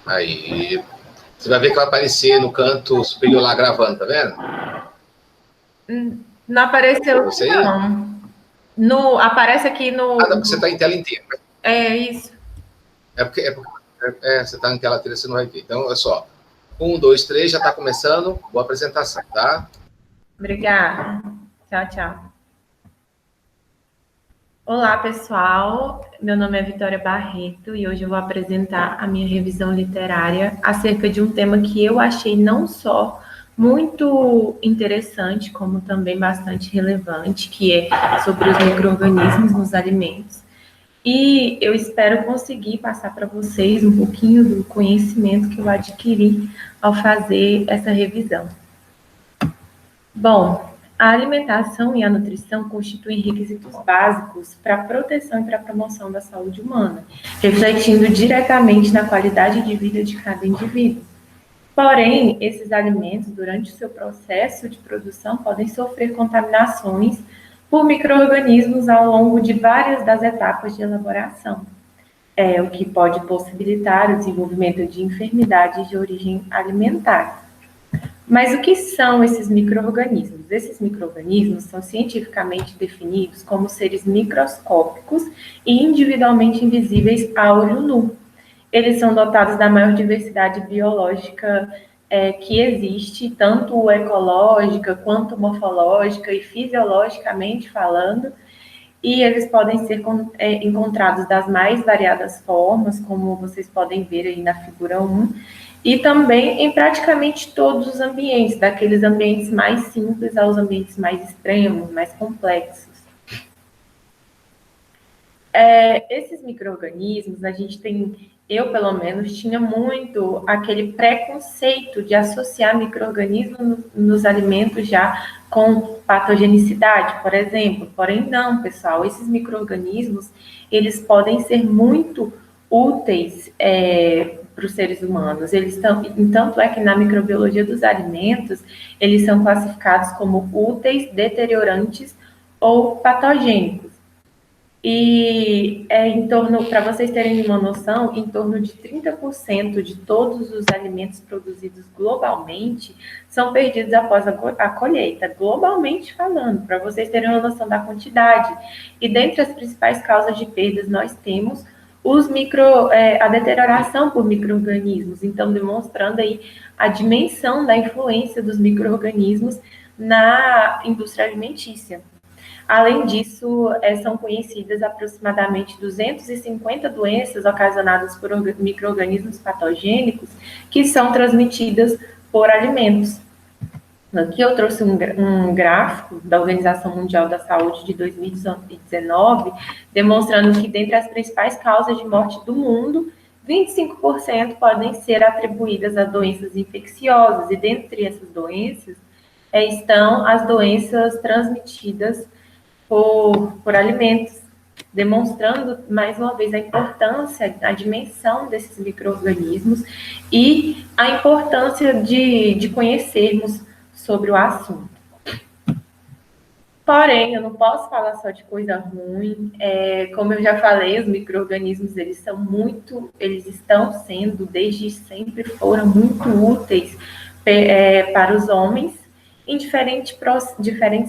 Aí, você vai ver que vai aparecer no canto superior lá gravando, tá vendo? Não apareceu Você aí? não. Aparece aqui no... Não, você está em tela inteira. É isso. Você está em tela inteira, você não vai ver. Então, é só. 1, 2, 3, já está começando. Boa apresentação, tá? Obrigada. Tchau, tchau. Olá, pessoal. Meu nome é Vitória Barreto e hoje eu vou apresentar a minha revisão literária acerca de um tema que eu achei não só muito interessante, como também bastante relevante, que é sobre os micro-organismos nos alimentos. E eu espero conseguir passar para vocês um pouquinho do conhecimento que eu adquiri ao fazer essa revisão. Bom, a alimentação e a nutrição constituem requisitos básicos para a proteção e para a promoção da saúde humana, refletindo diretamente na qualidade de vida de cada indivíduo. Porém, esses alimentos, durante o seu processo de produção, podem sofrer contaminações por micro-organismos ao longo de várias das etapas de elaboração, o que pode possibilitar o desenvolvimento de enfermidades de origem alimentar. Mas o que são esses micro-organismos? Esses micro-organismos são cientificamente definidos como seres microscópicos e individualmente invisíveis a olho nu. Eles são dotados da maior diversidade biológica que existe, tanto ecológica quanto morfológica e fisiologicamente falando, e eles podem ser encontrados das mais variadas formas, como vocês podem ver aí na figura 1, e também em praticamente todos os ambientes, daqueles ambientes mais simples aos ambientes mais extremos, mais complexos. Esses micro-organismos, a gente tem, eu pelo menos, tinha muito aquele preconceito de associar micro-organismos nos alimentos já com patogenicidade, por exemplo. Porém, não, pessoal, esses micro-organismos, eles podem ser muito úteis para os seres humanos. Eles estão, tanto é que na microbiologia dos alimentos, eles são classificados como úteis, deteriorantes ou patogênicos. E para vocês terem uma noção, em torno de 30% de todos os alimentos produzidos globalmente são perdidos após a colheita, globalmente falando, para vocês terem uma noção da quantidade. E dentre as principais causas de perdas, nós temos a deterioração por micro-organismos, então demonstrando aí a dimensão da influência dos micro-organismos na indústria alimentícia. Além disso, são conhecidas aproximadamente 250 doenças ocasionadas por micro-organismos patogênicos que são transmitidas por alimentos. Aqui eu trouxe um gráfico da Organização Mundial da Saúde de 2019, demonstrando que dentre as principais causas de morte do mundo, 25% podem ser atribuídas a doenças infecciosas, e dentre essas doenças estão as doenças transmitidas por alimentos, demonstrando, mais uma vez, a importância, a dimensão desses micro-organismos e a importância de conhecermos sobre o assunto. Porém, eu não posso falar só de coisa ruim. Como eu já falei, os micro-organismos, eles estão sendo, desde sempre foram muito úteis para os homens, em diferentes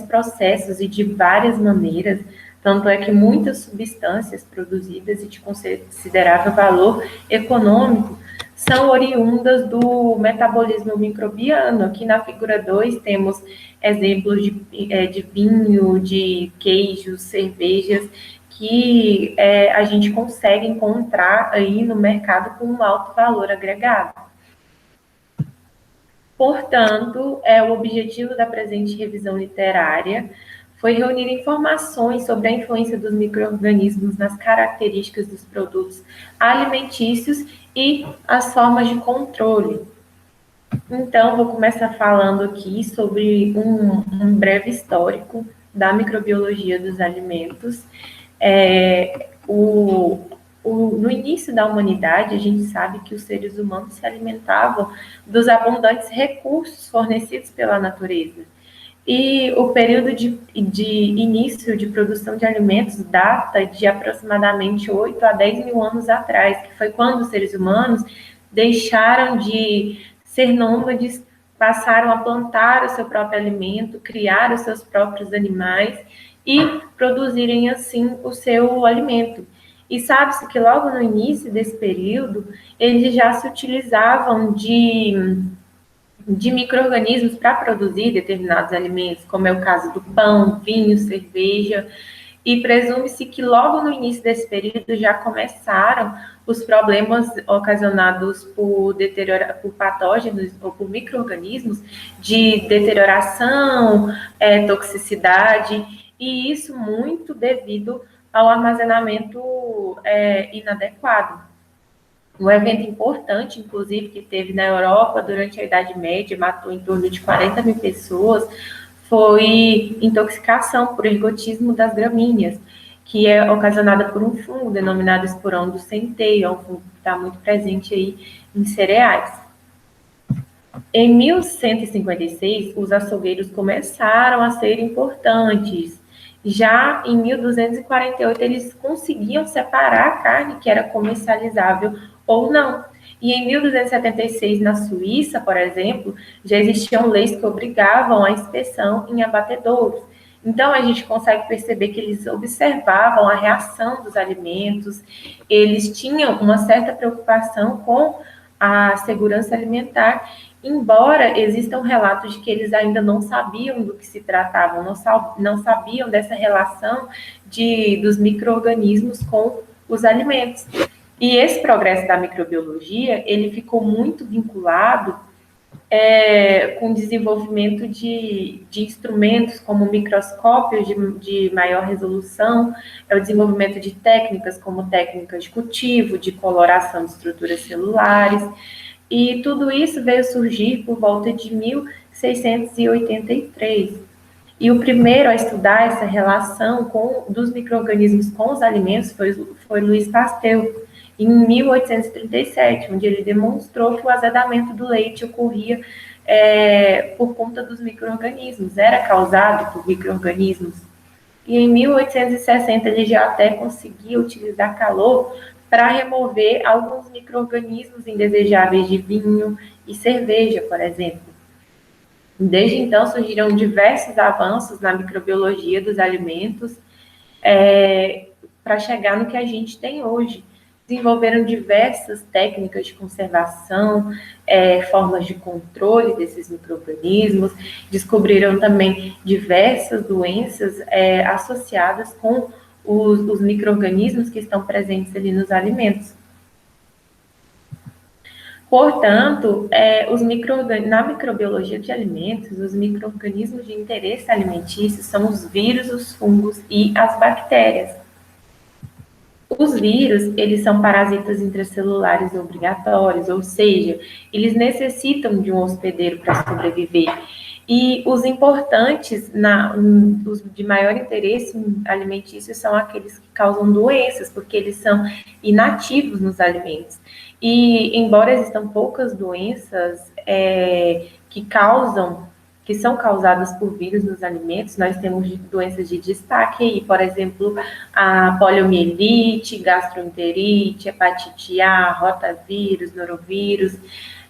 processos e de várias maneiras, tanto é que muitas substâncias produzidas e de considerável valor econômico são oriundas do metabolismo microbiano. Aqui na figura 2 temos exemplos de vinho, de queijos, cervejas, que a gente consegue encontrar aí no mercado com um alto valor agregado. Portanto, o objetivo da presente revisão literária foi reunir informações sobre a influência dos micro-organismos nas características dos produtos alimentícios e as formas de controle. Então, vou começar falando aqui sobre um breve histórico da microbiologia dos alimentos. No início da humanidade, a gente sabe que os seres humanos se alimentavam dos abundantes recursos fornecidos pela natureza. E o período de início de produção de alimentos data de aproximadamente 8 a 10 mil anos atrás, que foi quando os seres humanos deixaram de ser nômades, passaram a plantar o seu próprio alimento, criar os seus próprios animais e produzirem, assim, o seu alimento. E sabe-se que logo no início desse período, eles já se utilizavam de micro-organismos para produzir determinados alimentos, como é o caso do pão, vinho, cerveja, e presume-se que logo no início desse período já começaram os problemas ocasionados por patógenos ou por micro-organismos de deterioração, toxicidade, e isso muito devido ao armazenamento inadequado. Um evento importante, inclusive, que teve na Europa durante a Idade Média, matou em torno de 40 mil pessoas, foi intoxicação por ergotismo das gramíneas, que é ocasionada por um fungo denominado esporão do centeio, é um fungo que está muito presente aí em cereais. Em 1156, os açougueiros começaram a ser importantes. Já em 1248, eles conseguiam separar a carne que era comercializável ou não. E em 1276, na Suíça, por exemplo, já existiam leis que obrigavam a inspeção em abatedouros. Então, a gente consegue perceber que eles observavam a reação dos alimentos, eles tinham uma certa preocupação com a segurança alimentar, embora existam relatos de que eles ainda não sabiam do que se tratavam, não sabiam dessa relação dos micro-organismos com os alimentos. E esse progresso da microbiologia, ele ficou muito vinculado com o desenvolvimento de instrumentos como microscópios de maior resolução, o desenvolvimento de técnicas como técnicas de cultivo, de coloração de estruturas celulares, e tudo isso veio surgir por volta de 1683. E o primeiro a estudar essa relação dos micro-organismos com os alimentos foi Louis Pasteur, em 1837, onde ele demonstrou que o azedamento do leite ocorria por conta dos micro-organismos, era causado por micro-organismos. E em 1860 ele já até conseguia utilizar calor para remover alguns micro-organismos indesejáveis de vinho e cerveja, por exemplo. Desde então surgiram diversos avanços na microbiologia dos alimentos para chegar no que a gente tem hoje. Desenvolveram diversas técnicas de conservação, formas de controle desses micro-organismos, descobriram também diversas doenças associadas com os micro-organismos que estão presentes ali nos alimentos. Portanto, na microbiologia de alimentos, os micro-organismos de interesse alimentício são os vírus, os fungos e as bactérias. Os vírus, eles são parasitas intracelulares obrigatórios, ou seja, eles necessitam de um hospedeiro para sobreviver. E os importantes, os de maior interesse alimentício, são aqueles que causam doenças, porque eles são inativos nos alimentos. E, embora existam poucas doenças que são causadas por vírus nos alimentos, nós temos doenças de destaque aí, por exemplo, a poliomielite, gastroenterite, hepatite A, rotavírus, norovírus.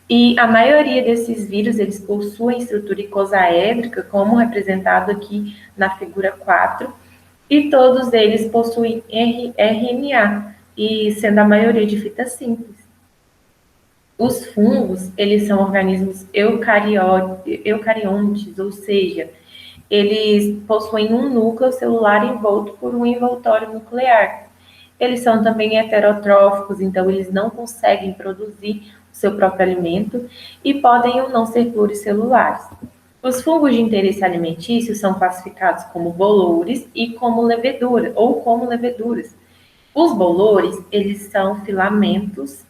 E a maioria desses vírus, eles possuem estrutura icosaédrica, como representado aqui na figura 4, e todos eles possuem RNA, e sendo a maioria de fita simples. Os fungos, eles são organismos eucariontes, ou seja, eles possuem um núcleo celular envolto por um envoltório nuclear. Eles são também heterotróficos, então eles não conseguem produzir o seu próprio alimento e podem ou não ser pluricelulares. Os fungos de interesse alimentício são classificados como bolores e como leveduras. Os bolores, eles são filamentos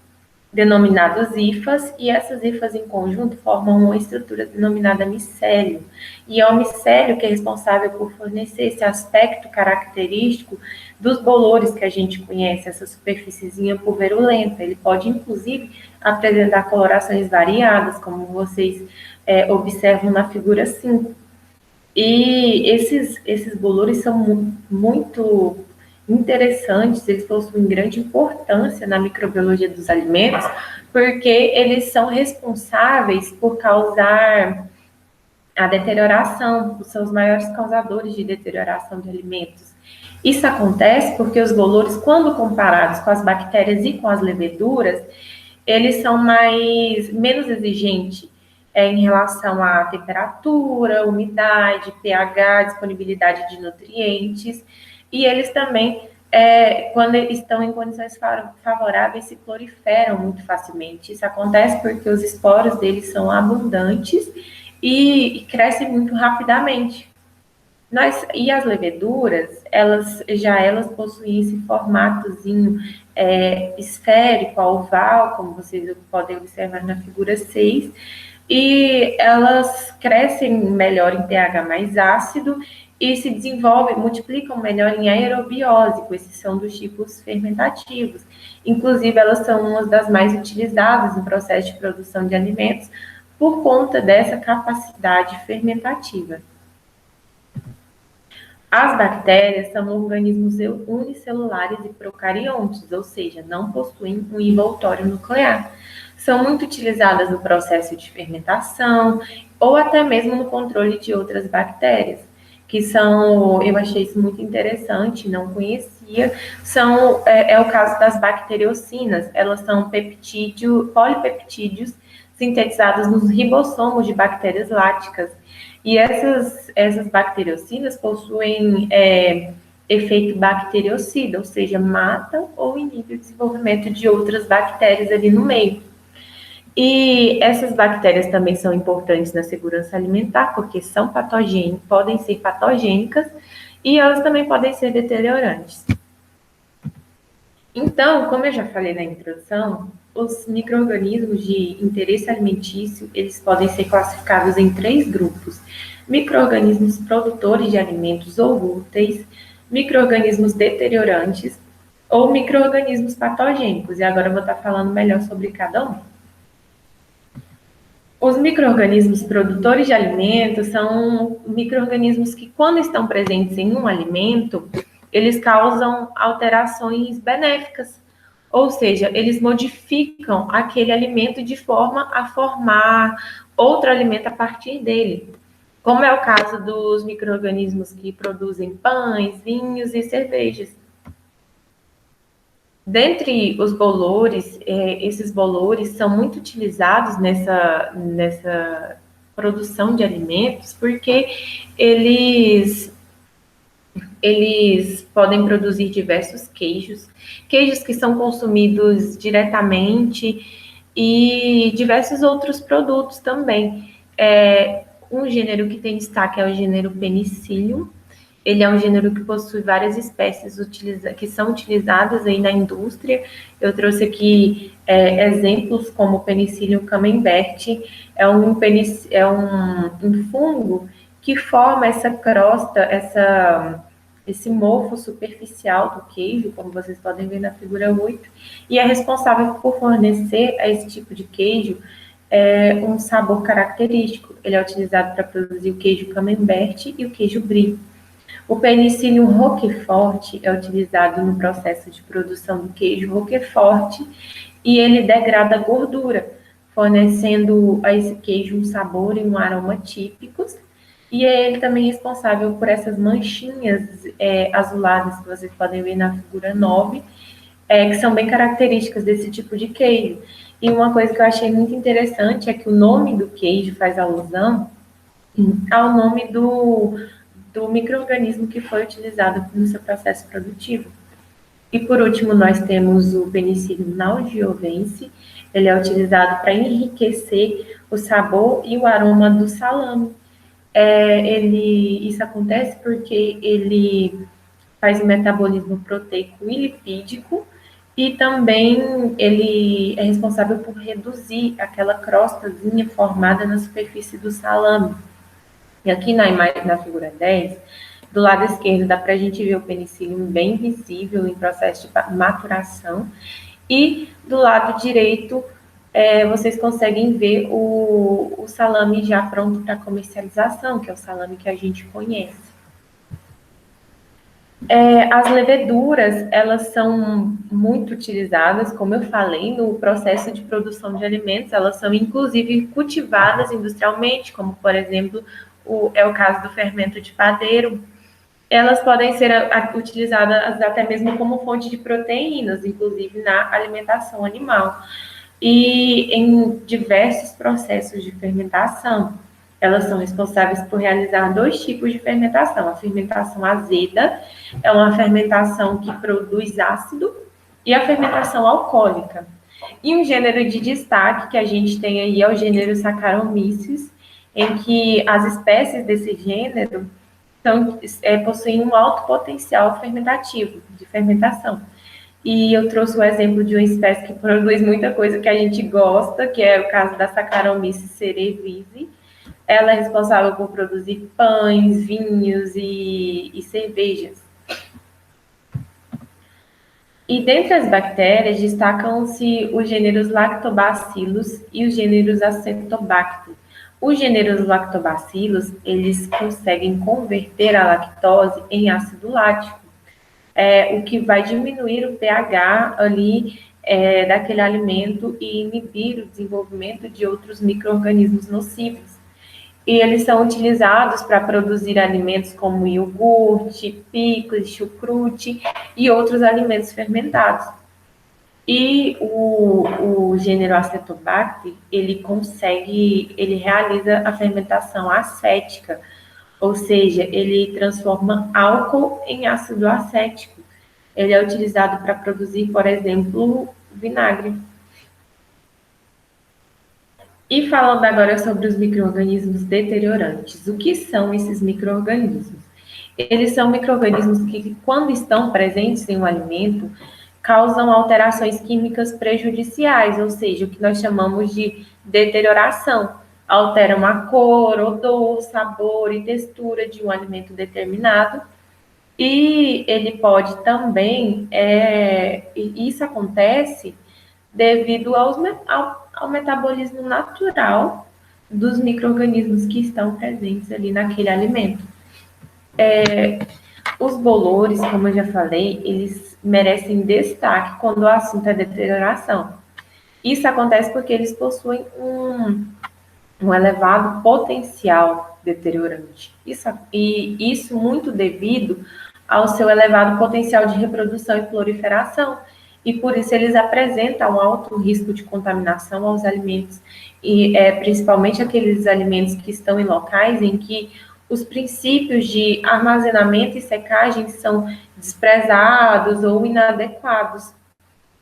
denominados hifas, e essas hifas em conjunto formam uma estrutura denominada micélio. E é o micélio que é responsável por fornecer esse aspecto característico dos bolores que a gente conhece, essa superfíciezinha pulverulenta. Ele pode, inclusive, apresentar colorações variadas, como vocês observam na figura 5. E esses bolores são muito interessantes, eles possuem grande importância na microbiologia dos alimentos, porque eles são responsáveis por causar a deterioração, são os maiores causadores de deterioração de alimentos. Isso acontece porque os bolores, quando comparados com as bactérias e com as leveduras, eles são menos exigentes em relação à temperatura, umidade, pH, disponibilidade de nutrientes, e eles também, quando estão em condições favoráveis, se proliferam muito facilmente. Isso acontece porque os esporos deles são abundantes e crescem muito rapidamente. E as leveduras, elas possuem esse formatozinho esférico, oval, como vocês podem observar na figura 6, e elas crescem melhor em pH mais ácido e se desenvolvem, multiplicam melhor em aerobiose, esses são dos tipos fermentativos. Inclusive, elas são uma das mais utilizadas no processo de produção de alimentos por conta dessa capacidade fermentativa. As bactérias são organismos unicelulares e procariontes, ou seja, não possuem um envoltório nuclear. São muito utilizadas no processo de fermentação ou até mesmo no controle de outras bactérias, que são, eu achei isso muito interessante, não conhecia, é o caso das bacteriocinas. Elas são polipeptídeos sintetizados nos ribossomos de bactérias láticas. E essas bacteriocinas possuem efeito bacteriocida, ou seja, matam ou inibem o desenvolvimento de outras bactérias ali no meio. E essas bactérias também são importantes na segurança alimentar, porque podem ser patogênicas e elas também podem ser deteriorantes. Então, como eu já falei na introdução, os micro-organismos de interesse alimentício, eles podem ser classificados em 3 grupos: micro-organismos produtores de alimentos ou úteis, micro-organismos deteriorantes ou micro-organismos patogênicos. E agora eu vou estar falando melhor sobre cada um. Os micro-organismos produtores de alimentos são micro-organismos que, quando estão presentes em um alimento, eles causam alterações benéficas, ou seja, eles modificam aquele alimento de forma a formar outro alimento a partir dele, como é o caso dos micro-organismos que produzem pães, vinhos e cervejas. Dentre os bolores, esses bolores são muito utilizados nessa produção de alimentos, porque eles podem produzir diversos queijos que são consumidos diretamente e diversos outros produtos também. Um gênero que tem destaque é o gênero Penicillium. Ele é um gênero que possui várias espécies que são utilizadas aí na indústria. Eu trouxe aqui exemplos como o Penicillium camembert. É um fungo que forma essa crosta, esse mofo superficial do queijo, como vocês podem ver na figura 8, e é responsável por fornecer a esse tipo de queijo um sabor característico. Ele é utilizado para produzir o queijo camembert e o queijo brie. O Penicillium roquefort é utilizado no processo de produção do queijo roquefort e ele degrada a gordura, fornecendo a esse queijo um sabor e um aroma típicos. E é ele também responsável por essas manchinhas azuladas que vocês podem ver na figura 9, que são bem características desse tipo de queijo. E uma coisa que eu achei muito interessante é que o nome do queijo faz alusão ao nome do micro-organismo que foi utilizado no seu processo produtivo. E por último, nós temos o Penicillium naugiovense. Ele é utilizado para enriquecer o sabor e o aroma do salame. Isso acontece porque ele faz o metabolismo proteico e lipídico e também ele é responsável por reduzir aquela crostazinha formada na superfície do salame. E aqui na figura 10, do lado esquerdo dá para a gente ver o penicillium bem visível em processo de maturação. E do lado direito, vocês conseguem ver o salame já pronto para comercialização, que é o salame que a gente conhece. As leveduras, elas são muito utilizadas, como eu falei, no processo de produção de alimentos. Elas são, inclusive, cultivadas industrialmente, como, por exemplo, é o caso do fermento de padeiro. Elas podem ser utilizadas até mesmo como fonte de proteínas, inclusive na alimentação animal. E em diversos processos de fermentação. Elas são responsáveis por realizar 2 tipos de fermentação. A fermentação azeda é uma fermentação que produz ácido, e a fermentação alcoólica. E um gênero de destaque que a gente tem aí é o gênero Saccharomyces, em que as espécies desse gênero possuem um alto potencial fermentativo, de fermentação. E eu trouxe o exemplo de uma espécie que produz muita coisa que a gente gosta, que é o caso da Saccharomyces cerevisiae. Ela é responsável por produzir pães, vinhos e cervejas. E dentre as bactérias, destacam-se os gêneros Lactobacillus e os gêneros Acetobacter. Os gêneros Lactobacillus, eles conseguem converter a lactose em ácido lático, o que vai diminuir o pH ali daquele alimento e inibir o desenvolvimento de outros micro-organismos nocivos. E eles são utilizados para produzir alimentos como iogurte, picles, chucrute e outros alimentos fermentados. E o gênero Acetobacter, ele realiza a fermentação acética, ou seja, ele transforma álcool em ácido acético. Ele é utilizado para produzir, por exemplo, vinagre. E falando agora sobre os micro-organismos deteriorantes. O que são esses micro-organismos? Eles são micro-organismos que, quando estão presentes em um alimento, causam alterações químicas prejudiciais, ou seja, o que nós chamamos de deterioração. Alteram a cor, odor, sabor e textura de um alimento determinado. E ele pode também, isso acontece devido ao metabolismo natural dos micro-organismos que estão presentes ali naquele alimento. Os bolores, como eu já falei, eles merecem destaque quando o assunto é deterioração. Isso acontece porque eles possuem um elevado potencial deteriorante. Isso muito devido ao seu elevado potencial de reprodução e proliferação, e por isso eles apresentam um alto risco de contaminação aos alimentos, e principalmente aqueles alimentos que estão em locais em que os princípios de armazenamento e secagem são desprezados ou inadequados.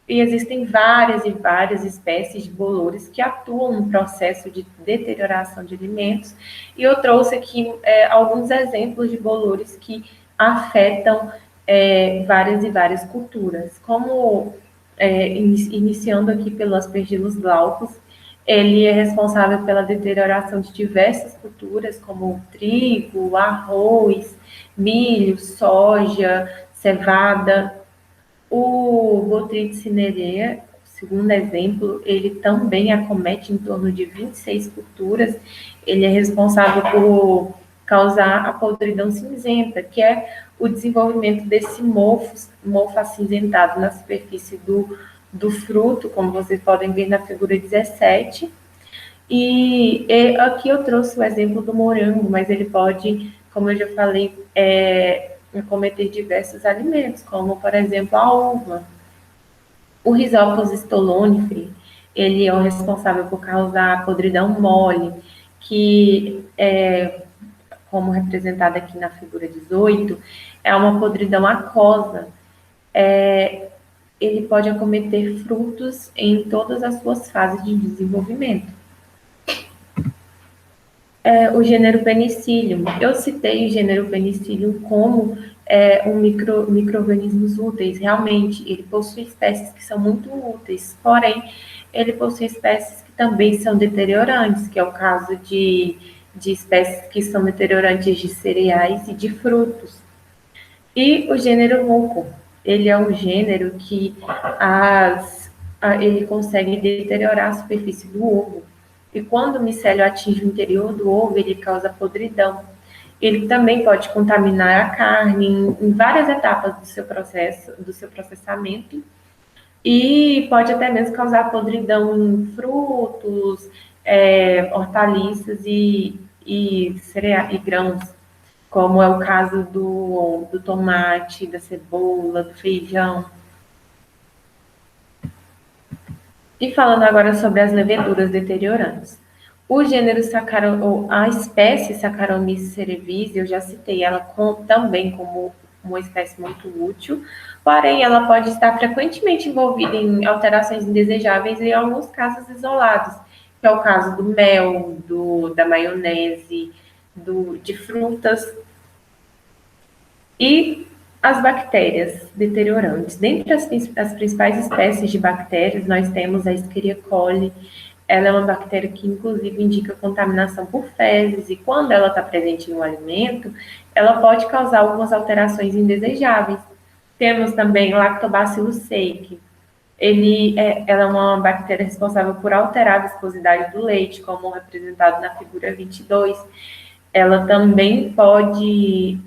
E existem várias e várias espécies de bolores que atuam no processo de deterioração de alimentos. E eu trouxe aqui alguns exemplos de bolores que afetam várias e várias culturas. Como, iniciando aqui pelo Aspergillus glaucus, ele é responsável pela deterioração de diversas culturas, como trigo, arroz, milho, soja, cevada. O Botrytis cinerea, segundo exemplo, ele também acomete em torno de 26 culturas. Ele é responsável por causar a podridão cinzenta, que é o desenvolvimento desse mofo acinzentado na superfície do fruto, como vocês podem ver na figura 17. E aqui eu trouxe o exemplo do morango, mas ele pode, como eu já falei, acometer diversos alimentos, como, por exemplo, a uva. O Rhizopus stoloniferi, ele é o responsável por causar a podridão mole, que é, como representada aqui na figura 18, é uma podridão aquosa. Ele pode acometer frutos em todas as suas fases de desenvolvimento. O gênero Penicillium. Eu citei o gênero Penicillium como micro-organismos úteis. Realmente, ele possui espécies que são muito úteis, porém, ele possui espécies que também são deteriorantes, que é o caso de espécies que são deteriorantes de cereais e de frutos. E o gênero Mucor. Ele é um gênero que ele consegue deteriorar a superfície do ovo. E quando o micélio atinge o interior do ovo, ele causa podridão. Ele também pode contaminar a carne em várias etapas do seu processo, do seu processamento, e pode até mesmo causar podridão em frutos, hortaliças e grãos, como é o caso do tomate, da cebola, do feijão. E falando agora sobre as leveduras deteriorantes. O gênero a espécie Saccharomyces cerevisiae, eu já citei ela também como uma espécie muito útil, porém ela pode estar frequentemente envolvida em alterações indesejáveis em alguns casos isolados, que é o caso do mel, da maionese, de frutas. E as bactérias deteriorantes. Dentre as principais espécies de bactérias, nós temos a Escherichia coli. Ela é uma bactéria que, inclusive, indica contaminação por fezes, e quando ela está presente no alimento, ela pode causar algumas alterações indesejáveis. Temos também Lactobacillus cereus. Ela é uma bactéria responsável por alterar a viscosidade do leite, como representado na figura 22. Ela também pode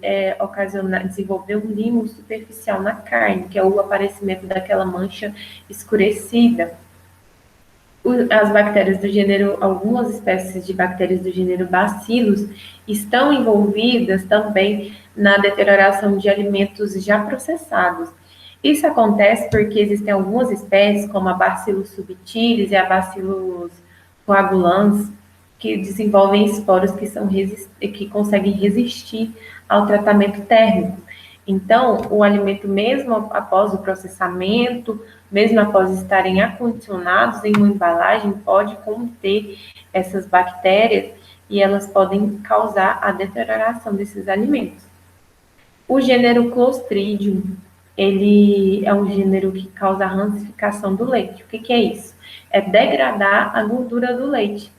desenvolver um limo superficial na carne, que é o aparecimento daquela mancha escurecida. Algumas espécies de bactérias do gênero Bacillus estão envolvidas também na deterioração de alimentos já processados. Isso acontece porque existem algumas espécies, como a Bacillus subtilis e a Bacillus coagulans, que desenvolvem esporos que conseguem resistir ao tratamento térmico. Então, o alimento, mesmo após o processamento, mesmo após estarem acondicionados em uma embalagem, pode conter essas bactérias e elas podem causar a deterioração desses alimentos. O gênero Clostridium, ele é um gênero que causa a rancificação do leite. O que é isso? É degradar a gordura do leite.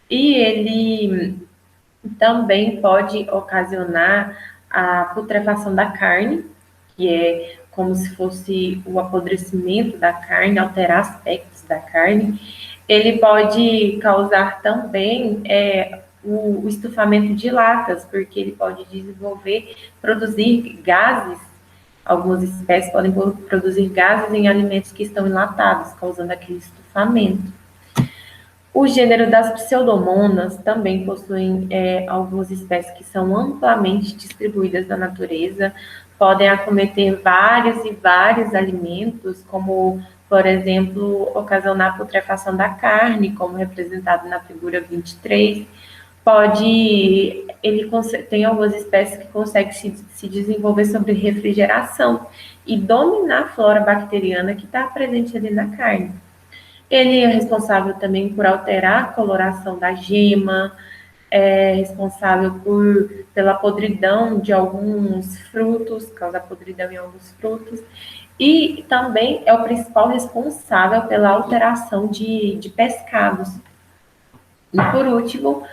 E ele também pode ocasionar a putrefação da carne, que é como se fosse o apodrecimento da carne, alterar aspectos da carne. Ele pode causar também o estufamento de latas, porque ele pode produzir gases. Algumas espécies podem produzir gases em alimentos que estão enlatados, causando aquele estufamento. O gênero das Pseudomonas também possuem algumas espécies que são amplamente distribuídas na natureza, podem acometer vários e vários alimentos, como, por exemplo, ocasionar putrefação da carne, como representado na figura 23. Tem algumas espécies que conseguem se desenvolver sobre refrigeração e dominar a flora bacteriana que está presente ali na carne. Ele é responsável também por alterar a coloração da gema, é responsável pela podridão de alguns frutos, causa podridão em alguns frutos, e também é o principal responsável pela alteração de pescados. E, por último,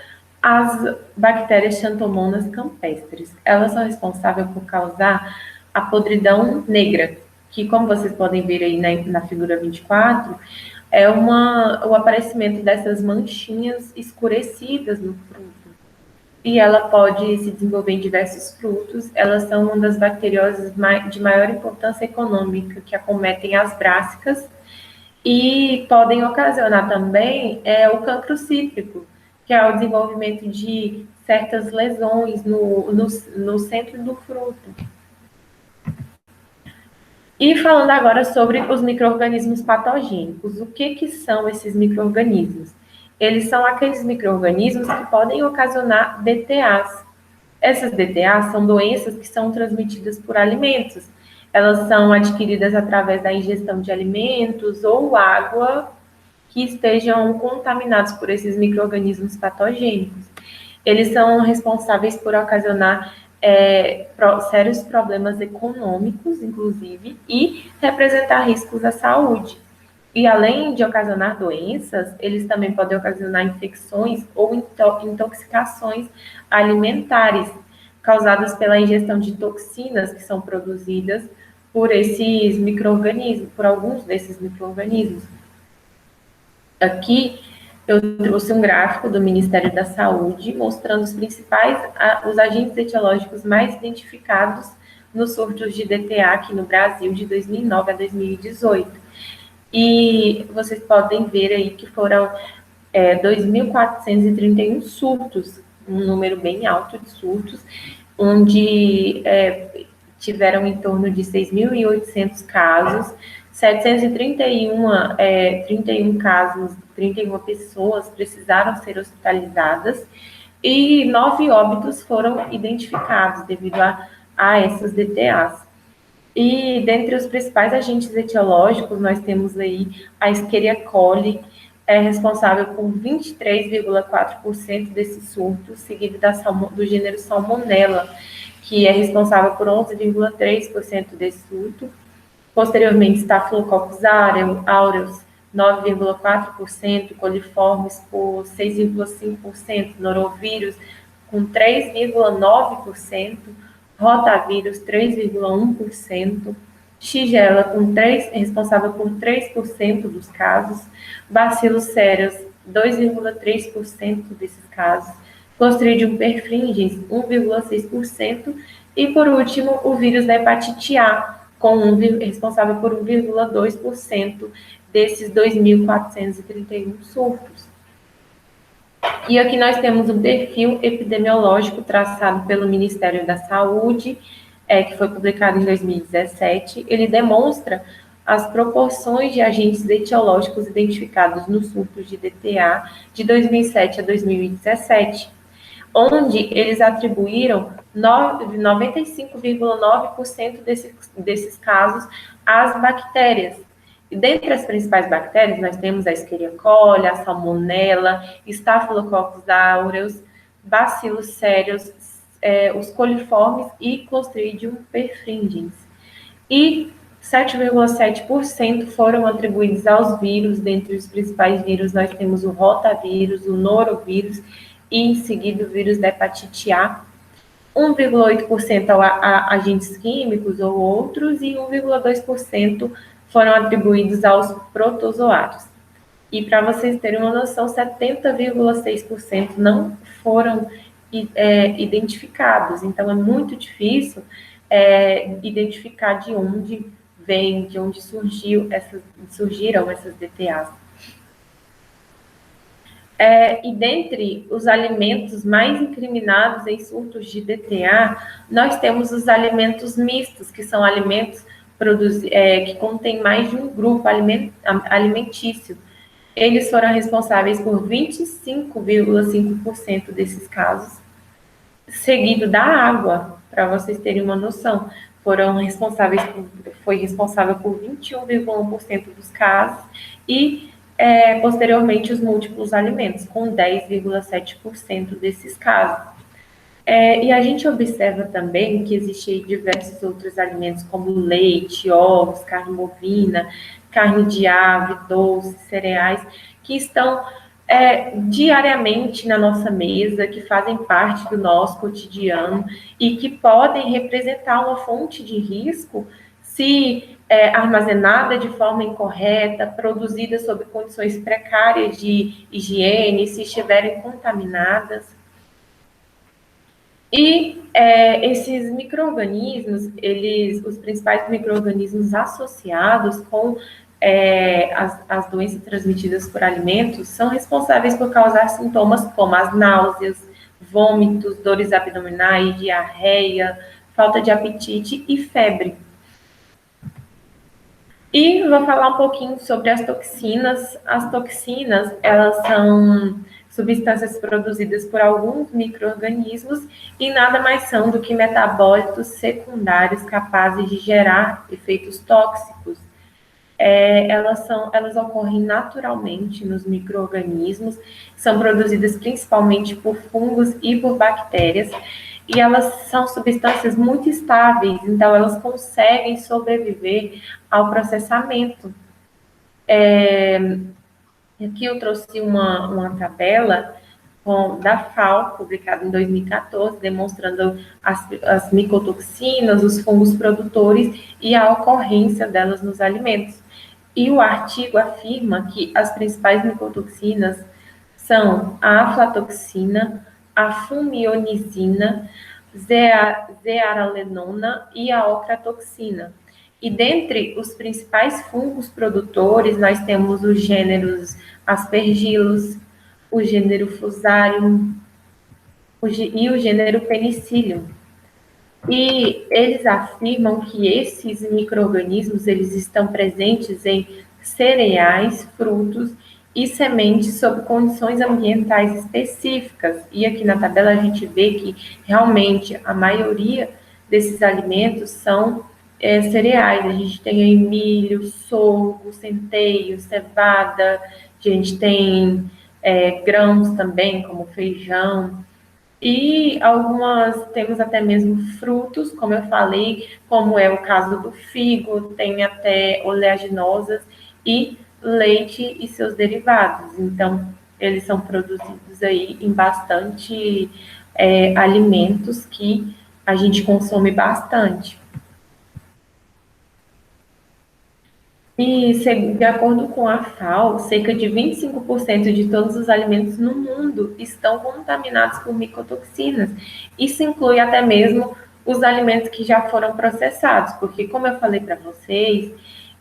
as bactérias Xanthomonas campestres. Elas são responsáveis por causar a podridão negra, que, como vocês podem ver aí na figura 24, é o aparecimento dessas manchinhas escurecidas no fruto. E ela pode se desenvolver em diversos frutos. Elas são uma das bacterioses de maior importância econômica que acometem as brássicas e podem ocasionar também o cancro cítrico, que é o desenvolvimento de certas lesões no centro do fruto. E falando agora sobre os micro-organismos patogênicos. O que são esses micro-organismos? Eles são aqueles micro-organismos que podem ocasionar DTAs. Essas DTAs são doenças que são transmitidas por alimentos. Elas são adquiridas através da ingestão de alimentos ou água que estejam contaminados por esses micro-organismos patogênicos. Eles são responsáveis por ocasionar sérios problemas econômicos, inclusive, e representar riscos à saúde. E além de ocasionar doenças, eles também podem ocasionar infecções ou intoxicações alimentares, causadas pela ingestão de toxinas que são produzidas por esses micro-organismos, por alguns desses micro-organismos. Aqui Eu trouxe um gráfico do Ministério da Saúde mostrando os agentes etiológicos mais identificados nos surtos de DTA aqui no Brasil de 2009 a 2018. E vocês podem ver aí que foram 2.431 surtos, um número bem alto de surtos, onde tiveram em torno de 6.800 casos, 731 casos, 31 pessoas precisaram ser hospitalizadas e 9 óbitos foram identificados devido a essas DTAs. E dentre os principais agentes etiológicos, nós temos aí a Escherichia coli, responsável por 23,4% desses surtos, seguido do gênero Salmonella, que é responsável por 11,3% desse surto. Posteriormente, Staphylococcus aureus, 9,4%, coliformes por 6,5%, norovírus com 3,9%, rotavírus 3,1%, Shigella responsável por 3% dos casos, bacilos cereus 2,3% desses casos, Clostridium perfringens 1,6% e por último o vírus da hepatite A responsável por 1,2% desses 2.431 surtos. E aqui nós temos um perfil epidemiológico traçado pelo Ministério da Saúde, que foi publicado em 2017. Ele demonstra as proporções de agentes etiológicos identificados nos surtos de DTA de 2007 a 2017, onde eles atribuíram 95,9% desses casos às bactérias. E dentre as principais bactérias, nós temos a Escherichia coli, a Salmonella, Staphylococcus aureus, Bacillus cereus, os coliformes e Clostridium perfringens. E 7,7% foram atribuídos aos vírus. Dentre os principais vírus, nós temos o rotavírus, o norovírus e, em seguida, o vírus da hepatite A. 1,8% a agentes químicos ou outros e 1,2% foram atribuídos aos protozoários. E para vocês terem uma noção, 70,6% não foram identificados. Então, é muito difícil identificar de onde vem, de onde surgiram essas DTAs. E dentre os alimentos mais incriminados em surtos de DTA, nós temos os alimentos mistos, que são alimentos que contêm mais de um grupo alimentício. Eles foram responsáveis por 25,5% desses casos, seguido da água, para vocês terem uma noção. Foi responsável por 21,1% dos casos e posteriormente os múltiplos alimentos, com 10,7% desses casos. E a gente observa também que existem diversos outros alimentos, como leite, ovos, carne bovina, carne de ave, doces, cereais, que estão diariamente na nossa mesa, que fazem parte do nosso cotidiano e que podem representar uma fonte de risco se armazenada de forma incorreta, produzida sob condições precárias de higiene, se estiverem contaminadas. E esses micro-organismos, os principais micro-organismos associados com as doenças transmitidas por alimentos, são responsáveis por causar sintomas como as náuseas, vômitos, dores abdominais, diarreia, falta de apetite e febre. E vou falar um pouquinho sobre as toxinas. As toxinas, elas são substâncias produzidas por alguns micro-organismos e nada mais são do que metabólitos secundários capazes de gerar efeitos tóxicos. Elas ocorrem naturalmente nos micro-organismos, são produzidas principalmente por fungos e por bactérias, e elas são substâncias muito estáveis, então elas conseguem sobreviver ao processamento. Aqui eu trouxe uma tabela da FAO, publicada em 2014, demonstrando as micotoxinas, os fungos produtores e a ocorrência delas nos alimentos. E o artigo afirma que as principais micotoxinas são a aflatoxina, a fumionizina, zearalenona e a ocratoxina. E dentre os principais fungos produtores, nós temos os gêneros Aspergillus, o gênero Fusarium e o gênero Penicillium. E eles afirmam que esses micro-organismos eles estão presentes em cereais, frutos e sementes sob condições ambientais específicas. E aqui na tabela a gente vê que realmente a maioria desses alimentos são cereais. A gente tem aí milho, sorgo, centeio, cevada, a gente tem grãos também, como feijão. E temos até mesmo frutos, como eu falei, como é o caso do figo, tem até oleaginosas e leite e seus derivados. Então, eles são produzidos aí em bastante alimentos que a gente consome bastante. E, de acordo com a FAO, cerca de 25% de todos os alimentos no mundo estão contaminados por micotoxinas. Isso inclui até mesmo os alimentos que já foram processados, porque, como eu falei para vocês,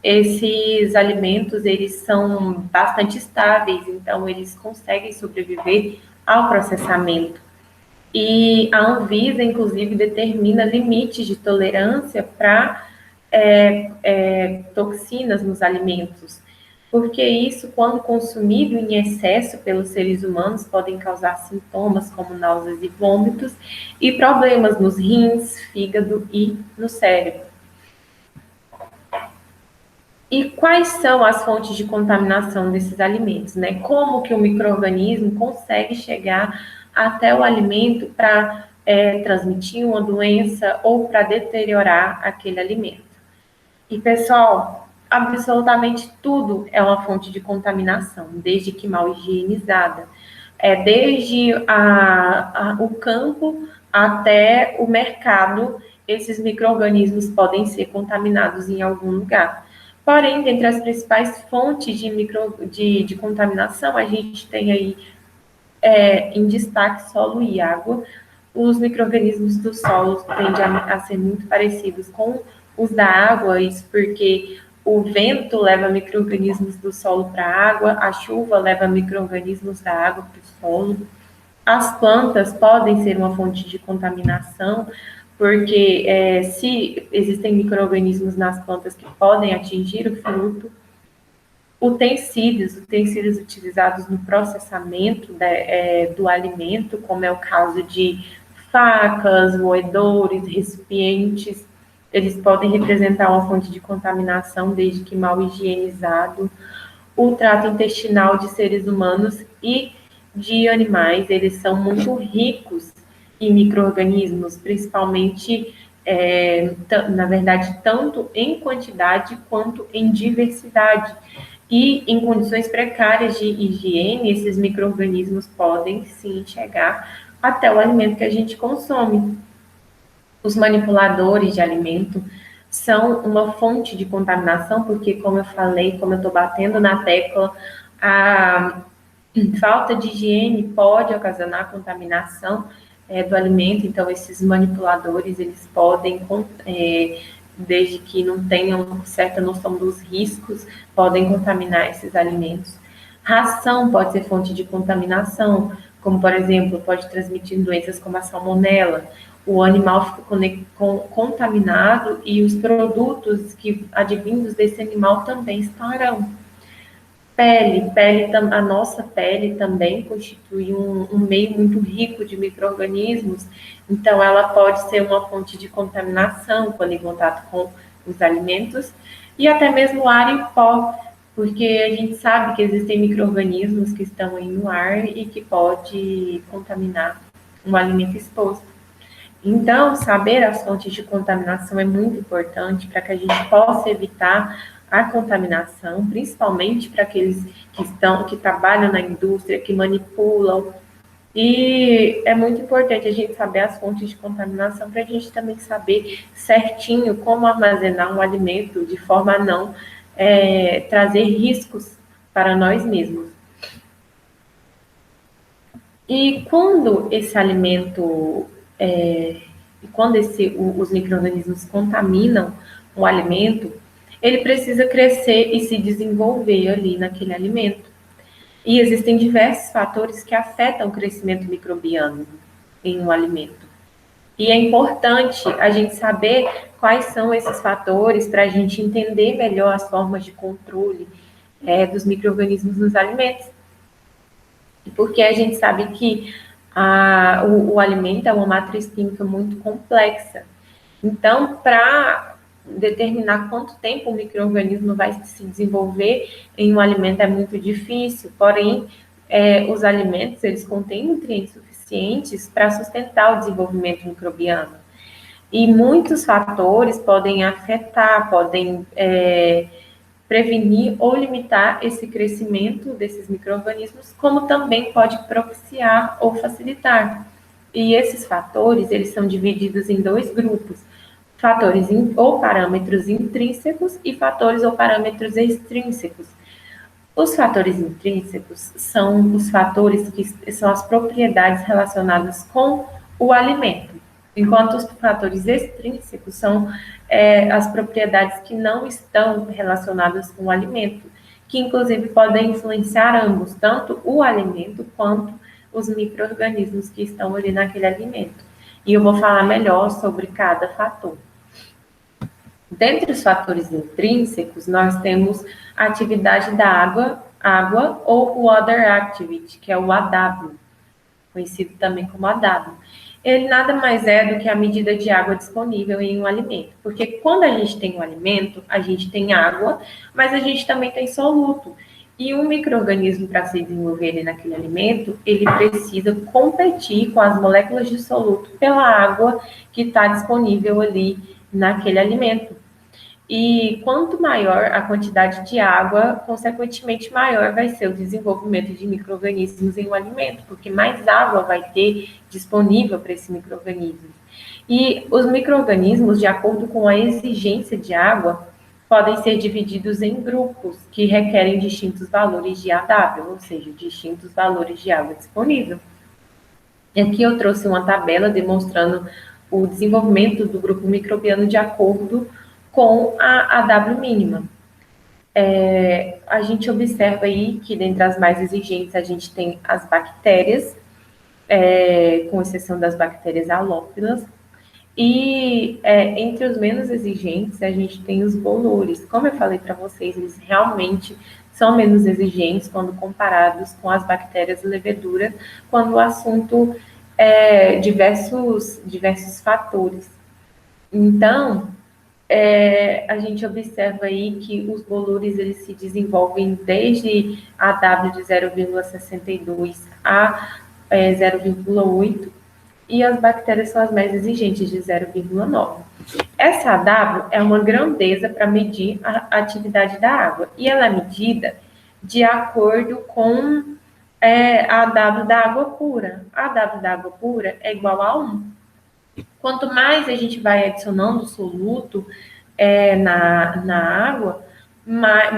esses alimentos, eles são bastante estáveis, então eles conseguem sobreviver ao processamento. E a Anvisa, inclusive, determina limites de tolerância para toxinas nos alimentos, porque isso, quando consumido em excesso pelos seres humanos, podem causar sintomas como náuseas e vômitos e problemas nos rins, fígado e no cérebro. E quais são as fontes de contaminação desses alimentos, né? Como que o micro-organismo consegue chegar até o alimento para transmitir uma doença ou para deteriorar aquele alimento? E, pessoal, absolutamente tudo é uma fonte de contaminação, desde que mal higienizada. Desde o campo até o mercado, esses micro-organismos podem ser contaminados em algum lugar. Porém, dentre as principais fontes de contaminação, a gente tem aí em destaque solo e água. Os micro-organismos do solo tendem a ser muito parecidos com os da água, isso porque o vento leva micro-organismos do solo para a água, a chuva leva micro-organismos da água para o solo. As plantas podem ser uma fonte de contaminação, porque se existem micro-organismos nas plantas que podem atingir o fruto, utensílios utilizados no processamento do alimento, como é o caso de facas, moedores, recipientes, eles podem representar uma fonte de contaminação desde que mal higienizado. O trato intestinal de seres humanos e de animais, eles são muito ricos em micro-organismos, principalmente, na verdade, tanto em quantidade quanto em diversidade. E em condições precárias de higiene, esses micro-organismos podem sim chegar até o alimento que a gente consome. Os manipuladores de alimento são uma fonte de contaminação, porque, como eu falei, como eu estou batendo na tecla, a falta de higiene pode ocasionar contaminação do alimento. Então, esses manipuladores, eles podem, desde que não tenham certa noção dos riscos, podem contaminar esses alimentos. Ração pode ser fonte de contaminação, como, por exemplo, pode transmitir doenças como a salmonela. O animal fica contaminado e os produtos advindos desse animal também estarão. A nossa pele também constitui um meio muito rico de micro-organismos, então ela pode ser uma fonte de contaminação quando em contato com os alimentos, e até mesmo ar e pó, porque a gente sabe que existem micro-organismos que estão aí no ar e que pode contaminar um alimento exposto. Então, saber as fontes de contaminação é muito importante para que a gente possa evitar a contaminação, principalmente para aqueles que trabalham na indústria, que manipulam. E é muito importante a gente saber as fontes de contaminação para a gente também saber certinho como armazenar um alimento de forma a não trazer riscos para nós mesmos. E quando esse alimento, os micro-organismos contaminam o alimento, ele precisa crescer e se desenvolver ali naquele alimento. E existem diversos fatores que afetam o crescimento microbiano em um alimento. E é importante a gente saber quais são esses fatores para a gente entender melhor as formas de controle dos micro-organismos nos alimentos. Porque a gente sabe que o alimento é uma matriz química muito complexa. Então, para determinar quanto tempo o micro-organismo vai se desenvolver em um alimento é muito difícil, porém, os alimentos, eles contêm nutrientes suficientes para sustentar o desenvolvimento microbiano. E muitos fatores podem afetar, podem prevenir ou limitar esse crescimento desses micro-organismos, como também pode propiciar ou facilitar. E esses fatores, eles são divididos em dois grupos: fatores ou parâmetros intrínsecos e fatores ou parâmetros extrínsecos. Os fatores intrínsecos são os fatores que são as propriedades relacionadas com o alimento, enquanto os fatores extrínsecos são as propriedades que não estão relacionadas com o alimento, que inclusive podem influenciar ambos, tanto o alimento quanto os micro-organismos que estão ali naquele alimento. E eu vou falar melhor sobre cada fator. Dentre os fatores intrínsecos, nós temos a atividade da água ou Water Activity, que é o AW, conhecido também como AW. Ele nada mais é do que a medida de água disponível em um alimento. Porque quando a gente tem um alimento, a gente tem água, mas a gente também tem soluto. E um micro-organismo, para se desenvolver naquele alimento, ele precisa competir com as moléculas de soluto pela água que está disponível ali naquele alimento. E quanto maior a quantidade de água, consequentemente maior vai ser o desenvolvimento de micro-organismos em um alimento, porque mais água vai ter disponível para esse micro-organismo. E os micro-organismos, de acordo com a exigência de água, podem ser divididos em grupos que requerem distintos valores de AW, ou seja, distintos valores de água disponível. E aqui eu trouxe uma tabela demonstrando o desenvolvimento do grupo microbiano de acordo com a AW mínima. A gente observa aí que, dentre as mais exigentes, a gente tem as bactérias, com exceção das bactérias halófilas, e entre os menos exigentes, a gente tem os bolores. Como eu falei para vocês, eles realmente são menos exigentes quando comparados com as bactérias levedura, quando o assunto é diversos fatores. Então, a gente observa aí que os bolores eles se desenvolvem desde a W de 0,62 a 0,8, e as bactérias são as mais exigentes, de 0,9. Essa AW é uma grandeza para medir a atividade da água, e ela é medida de acordo com a AW da água pura. A AW da água pura é igual a 1. Quanto mais a gente vai adicionando soluto na água,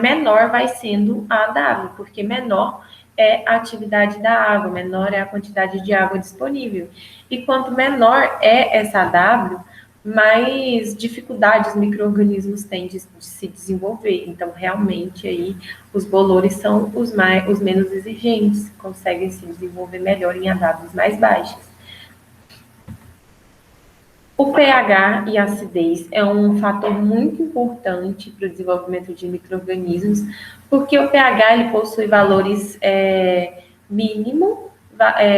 menor vai sendo a AW, porque menor é a atividade da água, menor é a quantidade de água disponível. E quanto menor é essa AW, mais dificuldades os micro-organismos têm de se desenvolver. Então, realmente, aí, os bolores são os menos exigentes, conseguem se desenvolver melhor em AWs mais baixas. O pH e a acidez é um fator muito importante para o desenvolvimento de micro-organismos, porque o pH ele possui valores mínimo,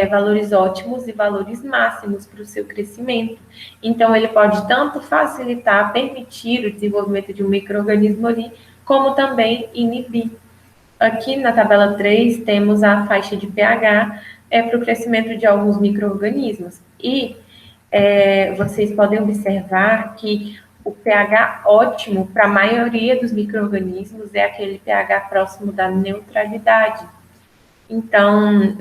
valores ótimos e valores máximos para o seu crescimento. Então, ele pode tanto facilitar, permitir o desenvolvimento de um micro-organismo ali, como também inibir. Aqui na tabela 3, temos a faixa de pH para o crescimento de alguns micro-organismos. E vocês podem observar que o pH ótimo para a maioria dos micro-organismos é aquele pH próximo da neutralidade. Então,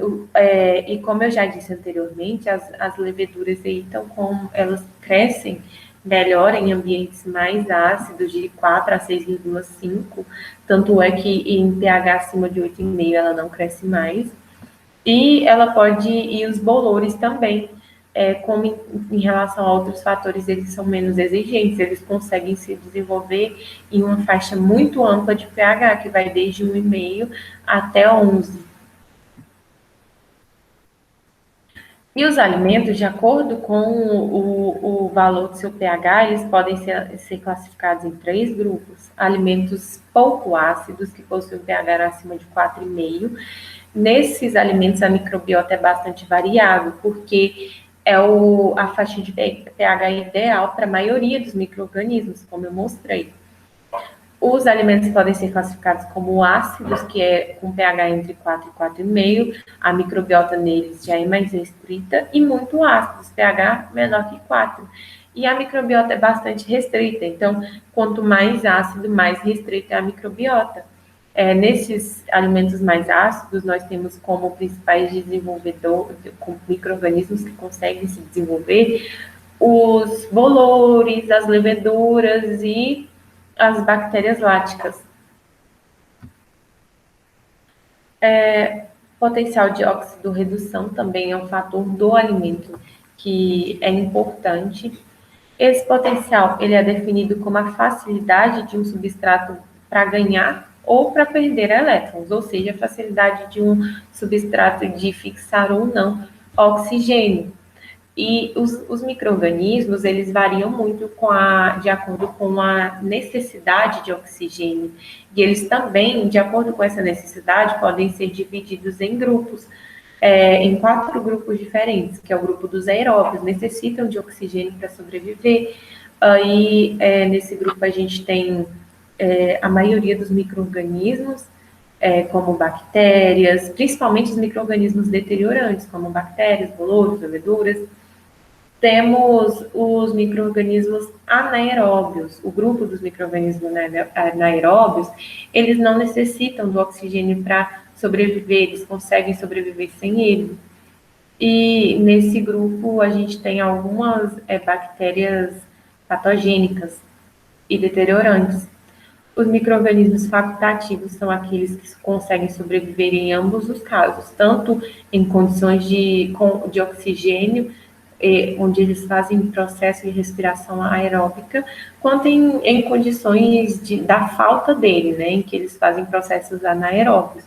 e como eu já disse anteriormente, as leveduras aí, então, como elas crescem melhor em ambientes mais ácidos, de 4 a 6,5, tanto é que em pH acima de 8,5 ela não cresce mais. E ela pode, e os bolores também, como em relação a outros fatores, eles são menos exigentes, eles conseguem se desenvolver em uma faixa muito ampla de pH, que vai desde 1,5 até 11. E os alimentos, de acordo com o valor do seu pH, eles podem ser classificados em 3 grupos. Alimentos pouco ácidos, que possuem pH acima de 4,5. Nesses alimentos, a microbiota é bastante variável, porque é a faixa de pH ideal para a maioria dos micro-organismos, como eu mostrei. Os alimentos podem ser classificados como ácidos, que é com pH entre 4 e 4,5. A microbiota neles já é mais restrita. E muito ácidos, pH menor que 4. E a microbiota é bastante restrita. Então, quanto mais ácido, mais restrita é a microbiota. Nesses alimentos mais ácidos, nós temos como principais desenvolvedores, como micro-organismos que conseguem se desenvolver, os bolores, as leveduras e as bactérias láticas. Potencial de oxidorredução também é um fator do alimento que é importante. Esse potencial ele é definido como a facilidade de um substrato para ganhar ou para perder elétrons, ou seja, a facilidade de um substrato de fixar ou não oxigênio. E os micro-organismos, eles variam muito de acordo com a necessidade de oxigênio. E eles também, de acordo com essa necessidade, podem ser divididos em grupos, em 4 grupos diferentes, que é o grupo dos aeróbios, necessitam de oxigênio para sobreviver. Aí, nesse grupo, a gente tem a maioria dos micro-organismos, como bactérias, principalmente os micro-organismos deteriorantes, como bactérias, bolores, leveduras. Temos os micro-organismos anaeróbios. O grupo dos micro-organismos anaeróbios, eles não necessitam do oxigênio para sobreviver, eles conseguem sobreviver sem ele. E nesse grupo a gente tem algumas bactérias patogênicas e deteriorantes. Os micro-organismos facultativos são aqueles que conseguem sobreviver em ambos os casos, tanto em condições de oxigênio, onde eles fazem processo de respiração aeróbica, quanto em condições da falta dele, né, em que eles fazem processos anaeróbicos.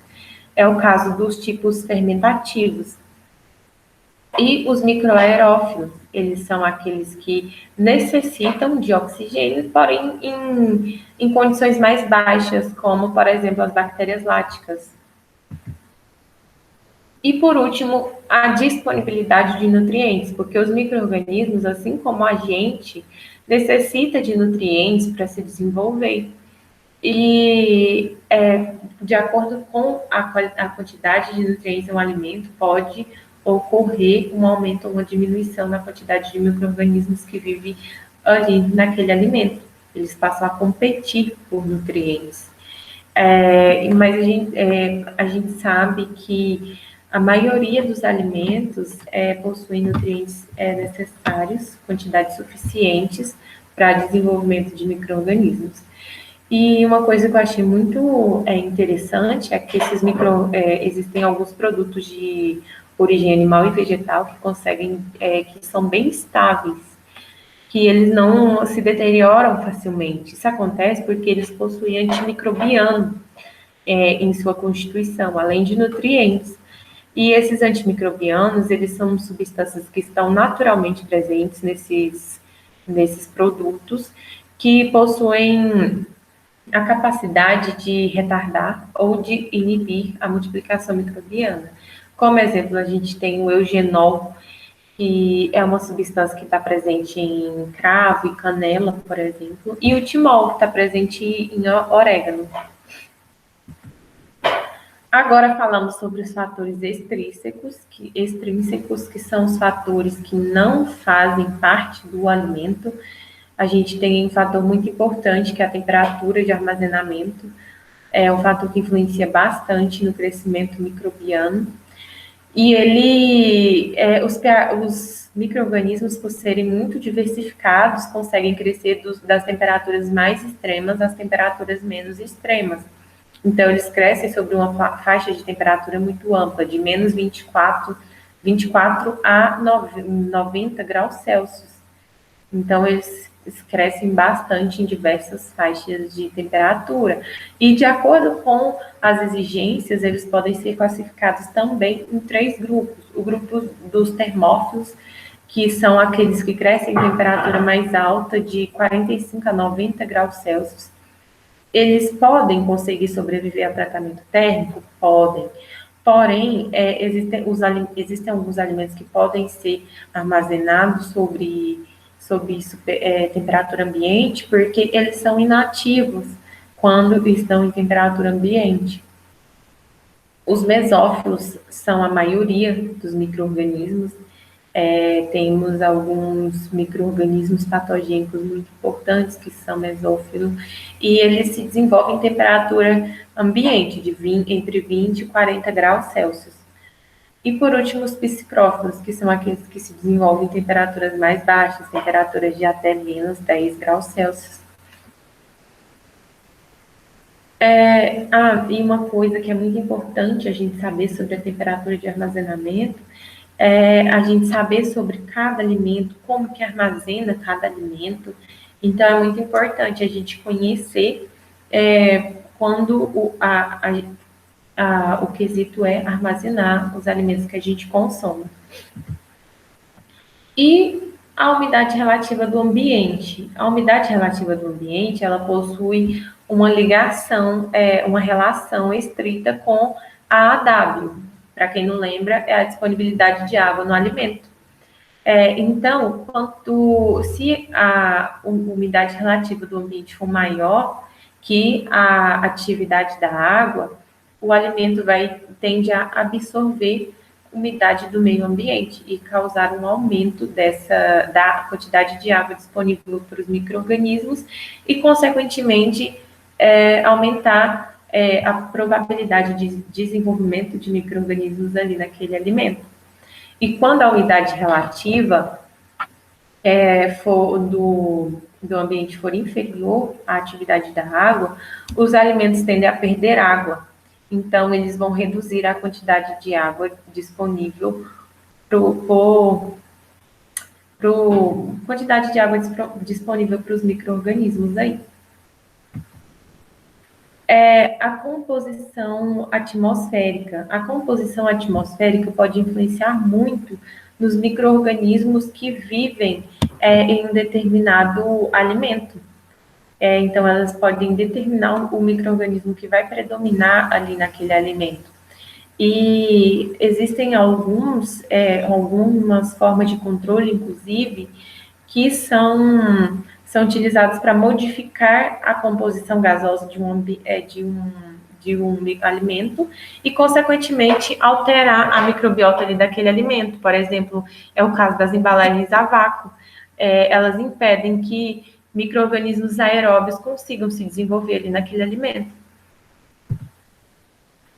É o caso dos tipos fermentativos. E os microaerófilos, eles são aqueles que necessitam de oxigênio, porém em condições mais baixas, como, por exemplo, as bactérias láticas. E, por último, a disponibilidade de nutrientes, porque os micro-organismos, assim como a gente, necessita de nutrientes para se desenvolver. E, de acordo com a quantidade de nutrientes em um alimento, pode ocorrer um aumento ou uma diminuição na quantidade de micro-organismos que vivem ali naquele alimento. Eles passam a competir por nutrientes. Mas a gente sabe que a maioria dos alimentos possui nutrientes necessários, quantidades suficientes para desenvolvimento de micro-organismos. E uma coisa que eu achei muito interessante é que existem alguns produtos de origem animal e vegetal que que são bem estáveis, que eles não se deterioram facilmente. Isso acontece porque eles possuem antimicrobiano em sua constituição, além de nutrientes. E esses antimicrobianos, eles são substâncias que estão naturalmente presentes nesses produtos, que possuem a capacidade de retardar ou de inibir a multiplicação microbiana. Como exemplo, a gente tem o eugenol, que é uma substância que está presente em cravo e canela, por exemplo, e o timol, que está presente em orégano. Agora falamos sobre os fatores extrínsecos, que são os fatores que não fazem parte do alimento. A gente tem um fator muito importante, que é a temperatura de armazenamento. É um fator que influencia bastante no crescimento microbiano. E os micro-organismos, por serem muito diversificados, conseguem crescer das temperaturas mais extremas às temperaturas menos extremas. Então, eles crescem sobre uma faixa de temperatura muito ampla, de menos 24 a 90 graus Celsius. Então, eles crescem bastante em diversas faixas de temperatura. E, de acordo com as exigências, eles podem ser classificados também em 3 grupos. O grupo dos termófilos, que são aqueles que crescem em temperatura mais alta, de 45 a 90 graus Celsius. Eles podem conseguir sobreviver a tratamento térmico? Podem. Porém, existem alguns alimentos que podem ser armazenados sobre temperatura ambiente, porque eles são inativos quando estão em temperatura ambiente. Os mesófilos são a maioria dos micro-organismos. Temos alguns micro-organismos patogênicos muito importantes, que são mesófilos, e eles se desenvolvem em temperatura ambiente, entre 20 e 40 graus Celsius. E, por último, os psicrófilos, que são aqueles que se desenvolvem em temperaturas mais baixas, temperaturas de até menos 10 graus Celsius. E uma coisa que é muito importante a gente saber sobre a temperatura de armazenamento a gente saber sobre cada alimento, como que armazena cada alimento. Então, é muito importante a gente conhecer quando o quesito é armazenar os alimentos que a gente consome. E a umidade relativa do ambiente. A umidade relativa do ambiente, ela possui uma ligação, uma relação estrita com a AW. Para quem não lembra, é a disponibilidade de água no alimento. Então, se a umidade relativa do ambiente for maior que a atividade da água, o alimento tende a absorver umidade do meio ambiente e causar um aumento da quantidade de água disponível para os micro-organismos e, consequentemente, aumentar a probabilidade de desenvolvimento de micro-organismos ali naquele alimento. E quando a umidade relativa do ambiente for inferior à atividade da água, os alimentos tendem a perder água. Então, eles vão reduzir a quantidade de água disponível quantidade de água disponível para os micro-organismos aí. A composição atmosférica. A composição atmosférica pode influenciar muito nos micro-organismos que vivem em um determinado alimento. Então, elas podem determinar o micro-organismo que vai predominar ali naquele alimento. E existem algumas formas de controle, inclusive, que são utilizados para modificar a composição gasosa de um alimento e, consequentemente, alterar a microbiota ali daquele alimento. Por exemplo, é o caso das embalagens a vácuo. Elas impedem que micro-organismos aeróbios consigam se desenvolver ali naquele alimento.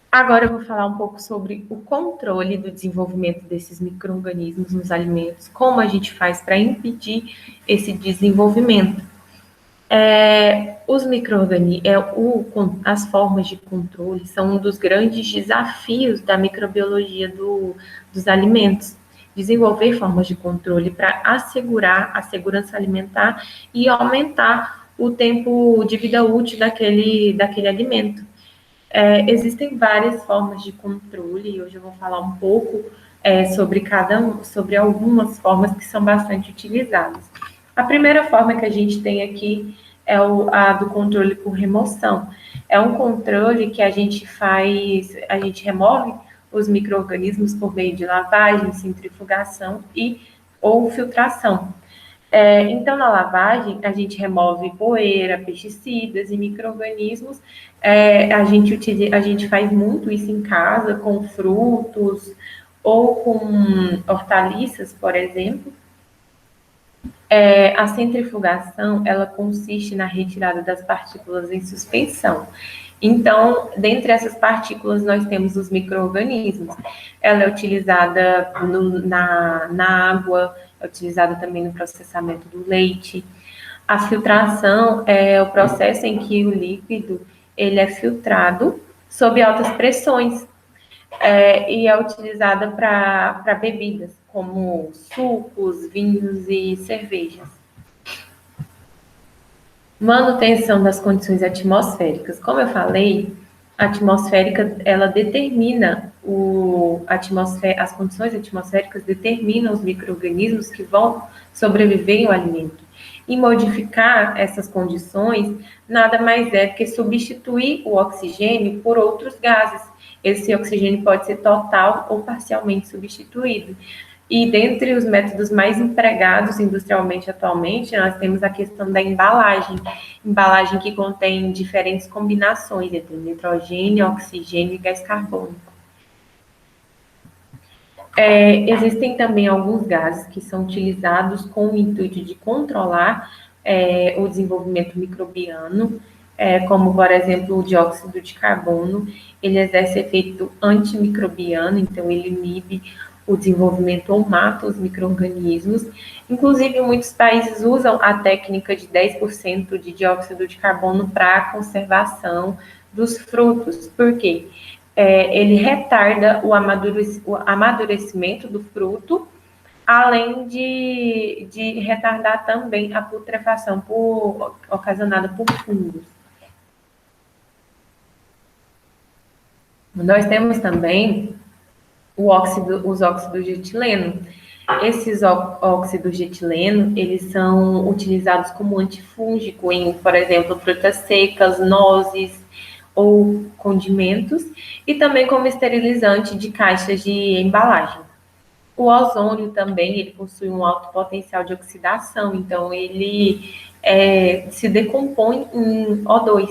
Agora eu vou falar um pouco sobre o controle do desenvolvimento desses micro-organismos nos alimentos, como a gente faz para impedir esse desenvolvimento. As formas de controle são um dos grandes desafios da microbiologia dos alimentos. Desenvolver formas de controle para assegurar a segurança alimentar e aumentar o tempo de vida útil daquele alimento. Existem várias formas de controle, e hoje eu vou falar um pouco sobre algumas formas que são bastante utilizadas. A primeira forma que a gente tem aqui é a do controle por remoção. É um controle que a gente remove os micro-organismos por meio de lavagem, centrifugação ou filtração. Então, na lavagem, a gente remove poeira, pesticidas e micro-organismos. A gente faz muito isso em casa, com frutos ou com hortaliças, por exemplo. A centrifugação, ela consiste na retirada das partículas em suspensão. Então, dentre essas partículas, nós temos os micro-organismos. Ela é utilizada na água, é utilizada também no processamento do leite. A filtração é o processo em que o líquido ele é filtrado sob altas pressões e é utilizada para bebidas, como sucos, vinhos e cervejas. Manutenção das condições atmosféricas. Como eu falei, a atmosférica, ela determina as condições atmosféricas determinam os micro-organismos que vão sobreviver ao alimento. E modificar essas condições nada mais é do que substituir o oxigênio por outros gases. Esse oxigênio pode ser total ou parcialmente substituído. E dentre os métodos mais empregados industrialmente atualmente, nós temos a questão da embalagem que contém diferentes combinações entre nitrogênio, oxigênio e gás carbônico. Existem também alguns gases que são utilizados com o intuito de controlar o desenvolvimento microbiano, como, por exemplo, o dióxido de carbono. Ele exerce efeito antimicrobiano, então ele inibe o desenvolvimento ou mata os micro-organismos. Inclusive, muitos países usam a técnica de 10% de dióxido de carbono para a conservação dos frutos. Por quê? Ele retarda o amadurecimento do fruto, além de retardar também a putrefação ocasionada por fungos. Nós temos também os óxidos de etileno. Esses óxidos de etileno, eles são utilizados como antifúngico em, por exemplo, frutas secas, nozes ou condimentos, e também como esterilizante de caixas de embalagem. O ozônio também, ele possui um alto potencial de oxidação, então ele se decompõe em O2,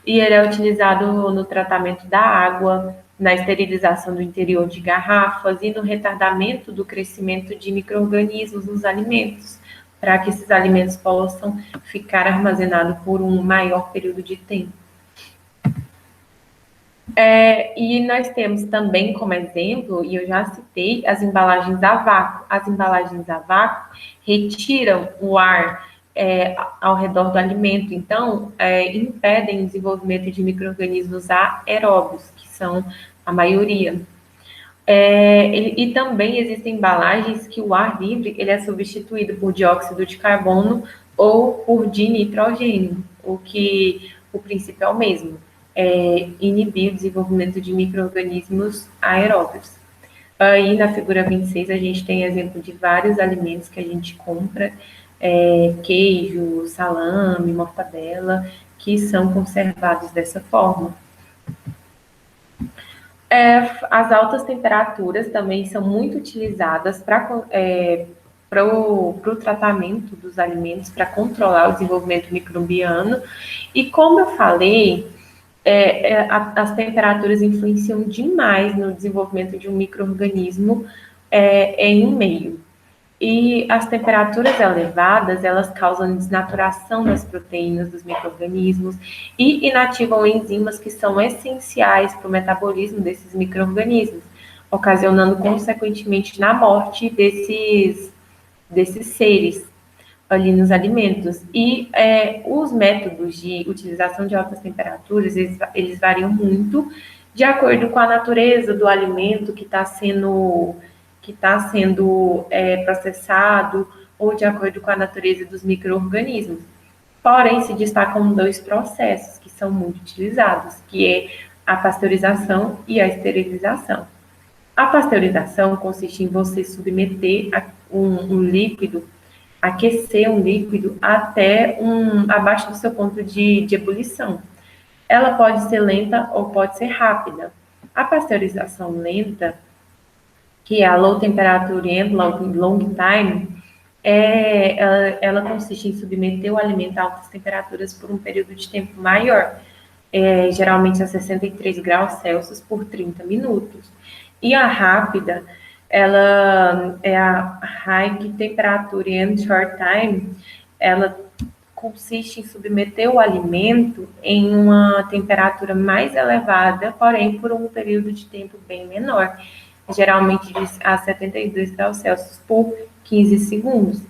e ele é utilizado no tratamento da água, na esterilização do interior de garrafas e no retardamento do crescimento de micro-organismos nos alimentos, para que esses alimentos possam ficar armazenados por um maior período de tempo. E nós temos também como exemplo, e eu já citei, as embalagens a vácuo. As embalagens a vácuo retiram o ar ao redor do alimento, então impedem o desenvolvimento de micro-organismos aeróbios, que são a maioria. E também existem embalagens que o ar livre ele é substituído por dióxido de carbono ou por dinitrogênio, o princípio é o mesmo. Inibir o desenvolvimento de micro-organismos aeróbios. Aí, na figura 26, a gente tem exemplo de vários alimentos que a gente compra, queijo, salame, mortadela, que são conservados dessa forma. As altas temperaturas também são muito utilizadas para o tratamento dos alimentos, para controlar o desenvolvimento microbiano. E como eu falei, as temperaturas influenciam demais no desenvolvimento de um micro-organismo em um meio. E as temperaturas elevadas, elas causam desnaturação das proteínas dos micro-organismos e inativam enzimas que são essenciais para o metabolismo desses micro-organismos, ocasionando, consequentemente, na morte desses seres ali nos alimentos. E os métodos de utilização de altas temperaturas, eles variam muito de acordo com a natureza do alimento que está sendo processado ou de acordo com a natureza dos micro-organismos. Porém, se destacam dois processos que são muito utilizados, que é a pasteurização e a esterilização. A pasteurização consiste em você submeter um líquido, aquecer um líquido até abaixo do seu ponto de ebulição. Ela pode ser lenta ou pode ser rápida. A pasteurização lenta, que é a low temperature and long time, ela consiste em submeter o alimento a altas temperaturas por um período de tempo maior, geralmente a 63 graus Celsius por 30 minutos. E a rápida, ela é a high temperature and short time, ela consiste em submeter o alimento em uma temperatura mais elevada, porém por um período de tempo bem menor, geralmente a 72 graus Celsius por 15 segundos.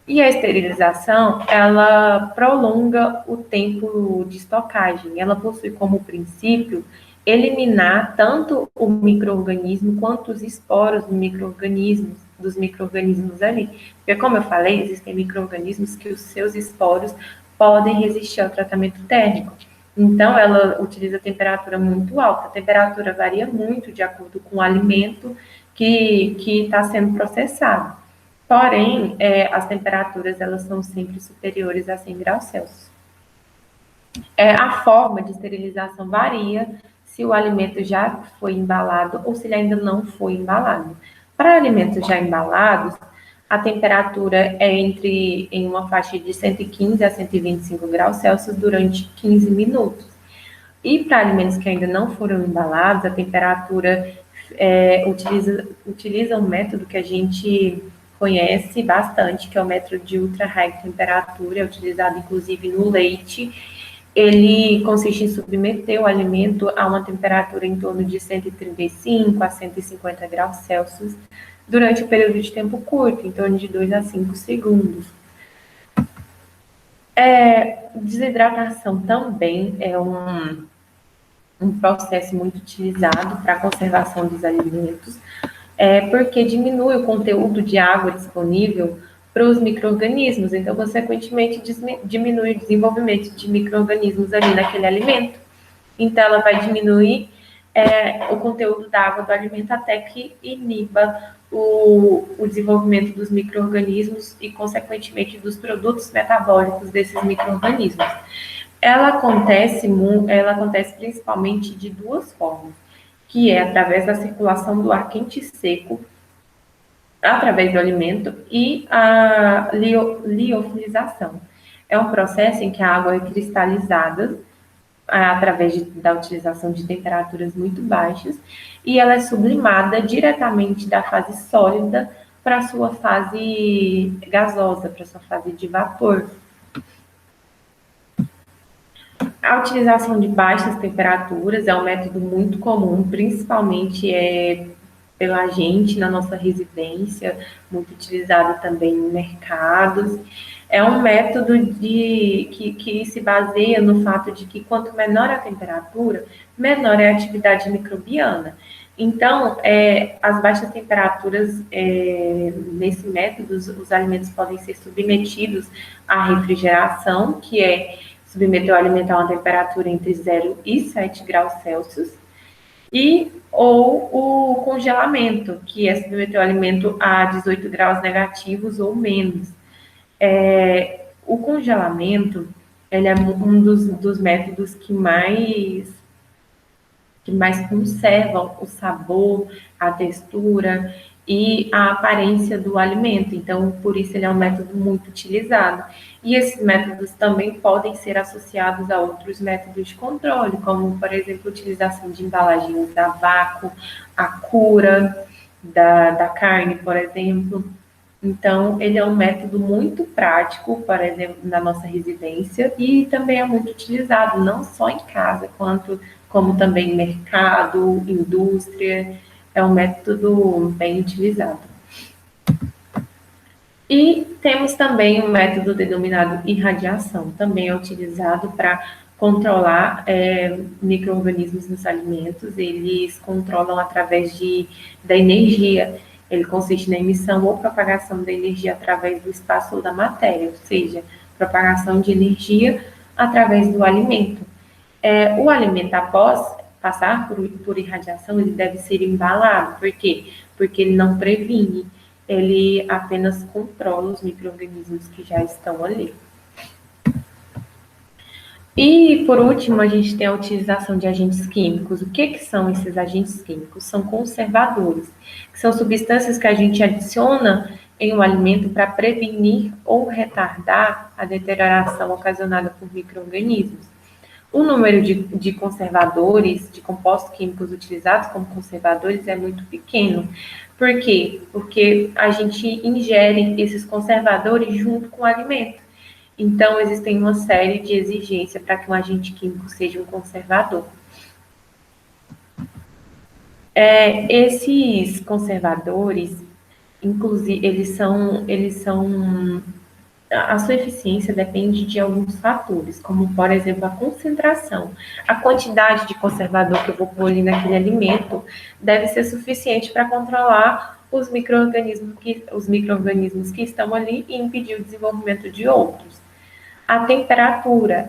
E a esterilização, ela prolonga o tempo de estocagem. Ela possui como princípio eliminar tanto o micro-organismo quanto os esporos dos micro-organismos ali. Porque, como eu falei, existem micro-organismos que os seus esporos podem resistir ao tratamento térmico. Então, ela utiliza temperatura muito alta. A temperatura varia muito de acordo com o alimento que está sendo processado. Porém, as temperaturas elas são sempre superiores a 100 graus Celsius. A forma de esterilização varia se o alimento já foi embalado ou se ele ainda não foi embalado. Para alimentos já embalados, a temperatura é em uma faixa de 115 a 125 graus Celsius durante 15 minutos. E para alimentos que ainda não foram embalados, a temperatura utiliza um método que a gente conhece bastante, que é o método de ultra high temperatura, é utilizado inclusive no leite. Ele consiste em submeter o alimento a uma temperatura em torno de 135 a 150 graus Celsius durante um período de tempo curto, em torno de 2 a 5 segundos. Desidratação também é um processo muito utilizado para a conservação dos alimentos, porque diminui o conteúdo de água disponível para os micro-organismos, então, consequentemente, diminui o desenvolvimento de micro-organismos ali naquele alimento. Então, ela vai diminuir o conteúdo da água do alimento até que iniba o desenvolvimento dos micro-organismos e, consequentemente, dos produtos metabólicos desses micro-organismos. Ela acontece principalmente de duas formas, que é através da circulação do ar quente e seco, através do alimento, e a liofilização. É um processo em que a água é cristalizada através da utilização de temperaturas muito baixas, e ela é sublimada diretamente da fase sólida para a sua fase gasosa, para a sua fase de vapor. A utilização de baixas temperaturas é um método muito comum, principalmente pela gente na nossa residência, muito utilizado também em mercados. É um método que se baseia no fato de que quanto menor a temperatura, menor é a atividade microbiana. Então, as baixas temperaturas, nesse método, os alimentos podem ser submetidos à refrigeração, que é submeter o alimento a uma temperatura entre 0 e 7 graus Celsius, ou o congelamento, que é submeter o alimento a 18 graus negativos ou menos. O congelamento, ele é um dos métodos que mais conservam o sabor, a textura e a aparência do alimento. Então, por isso ele é um método muito utilizado. E esses métodos também podem ser associados a outros métodos de controle, como, por exemplo, a utilização de embalagens a vácuo, a cura da carne, por exemplo. Então, ele é um método muito prático, por exemplo, na nossa residência, e também é muito utilizado, não só em casa, como também em mercado, indústria. É um método bem utilizado. E temos também um método denominado irradiação, também é utilizado para controlar micro-organismos nos alimentos. Eles controlam através da energia. Ele consiste na emissão ou propagação da energia através do espaço ou da matéria, ou seja, propagação de energia através do alimento. O alimento, após passar por irradiação, ele deve ser embalado. Por quê? Porque ele não previne, ele apenas controla os micro-organismos que já estão ali. E, por último, a gente tem a utilização de agentes químicos. O que são esses agentes químicos? São conservadores, que são substâncias que a gente adiciona em um alimento para prevenir ou retardar a deterioração ocasionada por micro-organismos. O número de conservadores, de compostos químicos utilizados como conservadores é muito pequeno. Por quê? Porque a gente ingere esses conservadores junto com o alimento. Então, existem uma série de exigências para que um agente químico seja um conservador. Esses conservadores, inclusive, eles são a sua eficiência depende de alguns fatores, como, por exemplo, a concentração. A quantidade de conservador que eu vou pôr ali naquele alimento deve ser suficiente para controlar os micro-organismos que estão ali e impedir o desenvolvimento de outros. A temperatura,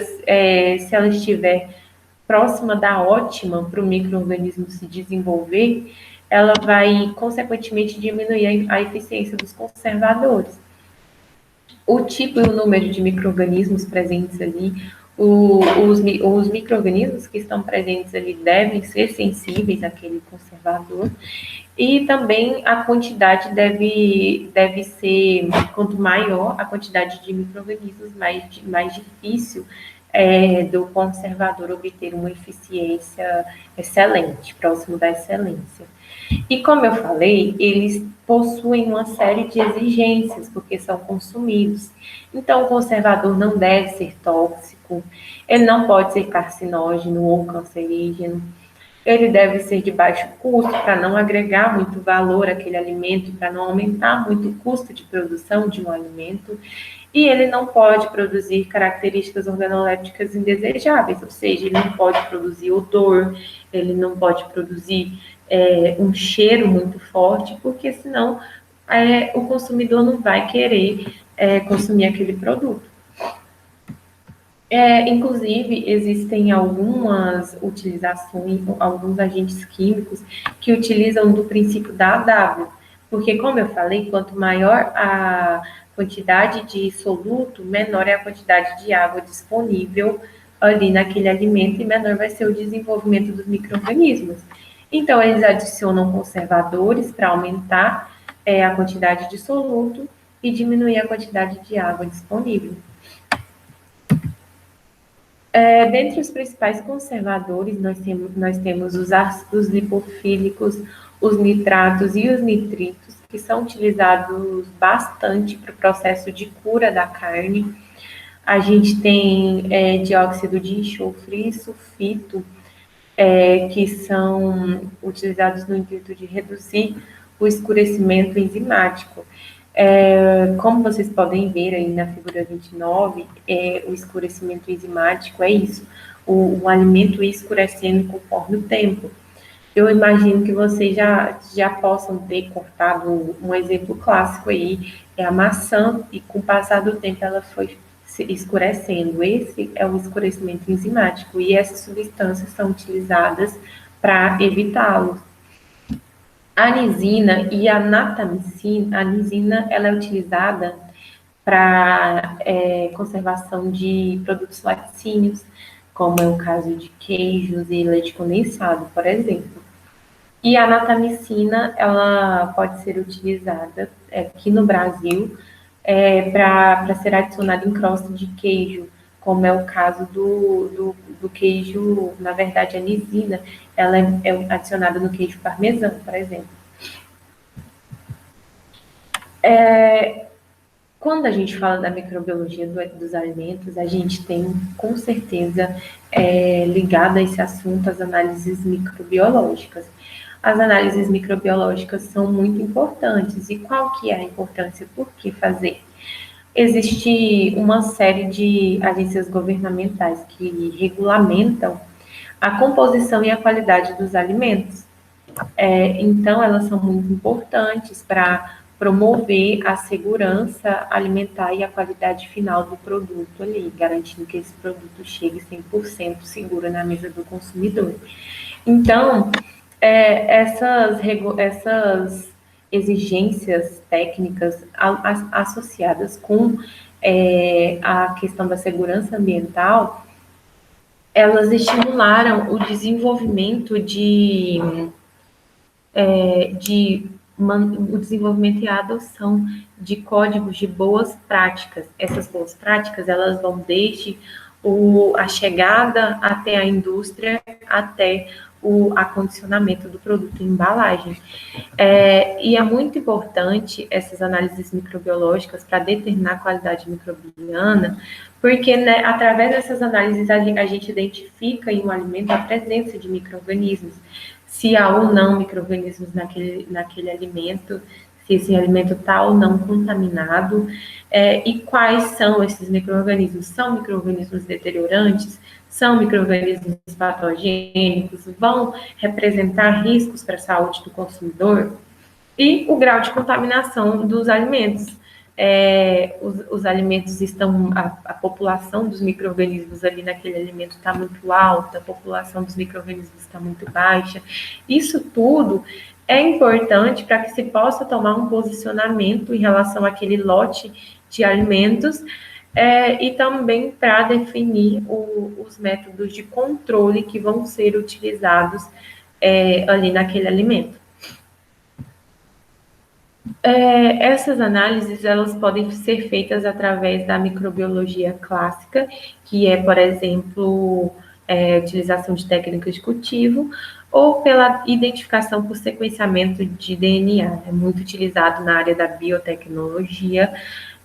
se ela estiver próxima da ótima para o micro-organismo se desenvolver, ela vai, consequentemente, diminuir a eficiência dos conservadores. O tipo e o número de micro-organismos presentes ali, os micro-organismos que estão presentes ali devem ser sensíveis àquele conservador, e também a quantidade deve ser, quanto maior a quantidade de micro-organismos, mais difícil do conservador obter uma eficiência excelente, próximo da excelência. E como eu falei, eles possuem uma série de exigências, porque são consumidos. Então, o conservador não deve ser tóxico, ele não pode ser carcinógeno ou cancerígeno, ele deve ser de baixo custo, para não agregar muito valor àquele alimento, para não aumentar muito o custo de produção de um alimento, e ele não pode produzir características organolépticas indesejáveis, ou seja, ele não pode produzir odor, ele não pode produzir um cheiro muito forte, porque senão o consumidor não vai querer consumir aquele produto. Inclusive, existem algumas utilizações, alguns agentes químicos que utilizam do princípio da AW, porque, como eu falei, quanto maior a quantidade de soluto, menor é a quantidade de água disponível ali naquele alimento e menor vai ser o desenvolvimento dos micro-organismos. Então, eles adicionam conservadores para aumentar a quantidade de soluto e diminuir a quantidade de água disponível. Dentre os principais conservadores, nós temos os ácidos lipofílicos, os nitratos e os nitritos, que são utilizados bastante para o processo de cura da carne. A gente tem dióxido de enxofre e sulfito, que são utilizados no intuito de reduzir o escurecimento enzimático. Como vocês podem ver aí na figura 29, o escurecimento enzimático é isso, o alimento escurecendo conforme o tempo. Eu imagino que vocês já possam ter cortado um exemplo clássico aí, é a maçã, e com o passar do tempo ela foi se escurecendo. Esse é o escurecimento enzimático, e essas substâncias são utilizadas para evitá-lo. A anisina e a natamicina, a anisina ela é utilizada para conservação de produtos laticínios, como é o caso de queijos e leite condensado, por exemplo. E a natamicina, ela pode ser utilizada aqui no Brasil para ser adicionada em crosta de queijo, como é o caso do queijo, na verdade, a anisina, ela é adicionada no queijo parmesão, por exemplo. Quando a gente fala da microbiologia dos alimentos, a gente tem, com certeza, ligado a esse assunto, as análises microbiológicas. As análises microbiológicas são muito importantes. E qual que é a importância? Por que fazer? Existe uma série de agências governamentais que regulamentam a composição e a qualidade dos alimentos. Então, elas são muito importantes para promover a segurança alimentar e a qualidade final do produto ali, garantindo que esse produto chegue 100% seguro na mesa do consumidor. Então, essas exigências técnicas associadas com a questão da segurança ambiental, elas estimularam o desenvolvimento o desenvolvimento e a adoção de códigos de boas práticas. Essas boas práticas, elas vão desde a chegada até a indústria, até o acondicionamento do produto em embalagem. E é muito importante essas análises microbiológicas para determinar a qualidade microbiana, porque, né, através dessas análises a gente identifica em um alimento a presença de micro-organismos, se há ou não micro-organismos naquele alimento, se esse alimento está ou não contaminado, e quais são esses micro-organismos. São micro-organismos deteriorantes? São micro-organismos patogênicos? Vão representar riscos para a saúde do consumidor? E o grau de contaminação dos alimentos. Os alimentos estão, a população dos micro-organismos ali naquele alimento está muito alta, a população dos micro-organismos está muito baixa. Isso tudo é importante para que se possa tomar um posicionamento em relação àquele lote de alimentos, e também para definir os métodos de controle que vão ser utilizados ali naquele alimento. Essas análises, elas podem ser feitas através da microbiologia clássica, que é, por exemplo, utilização de técnicas de cultivo, ou pela identificação por sequenciamento de DNA. É muito utilizado na área da biotecnologia.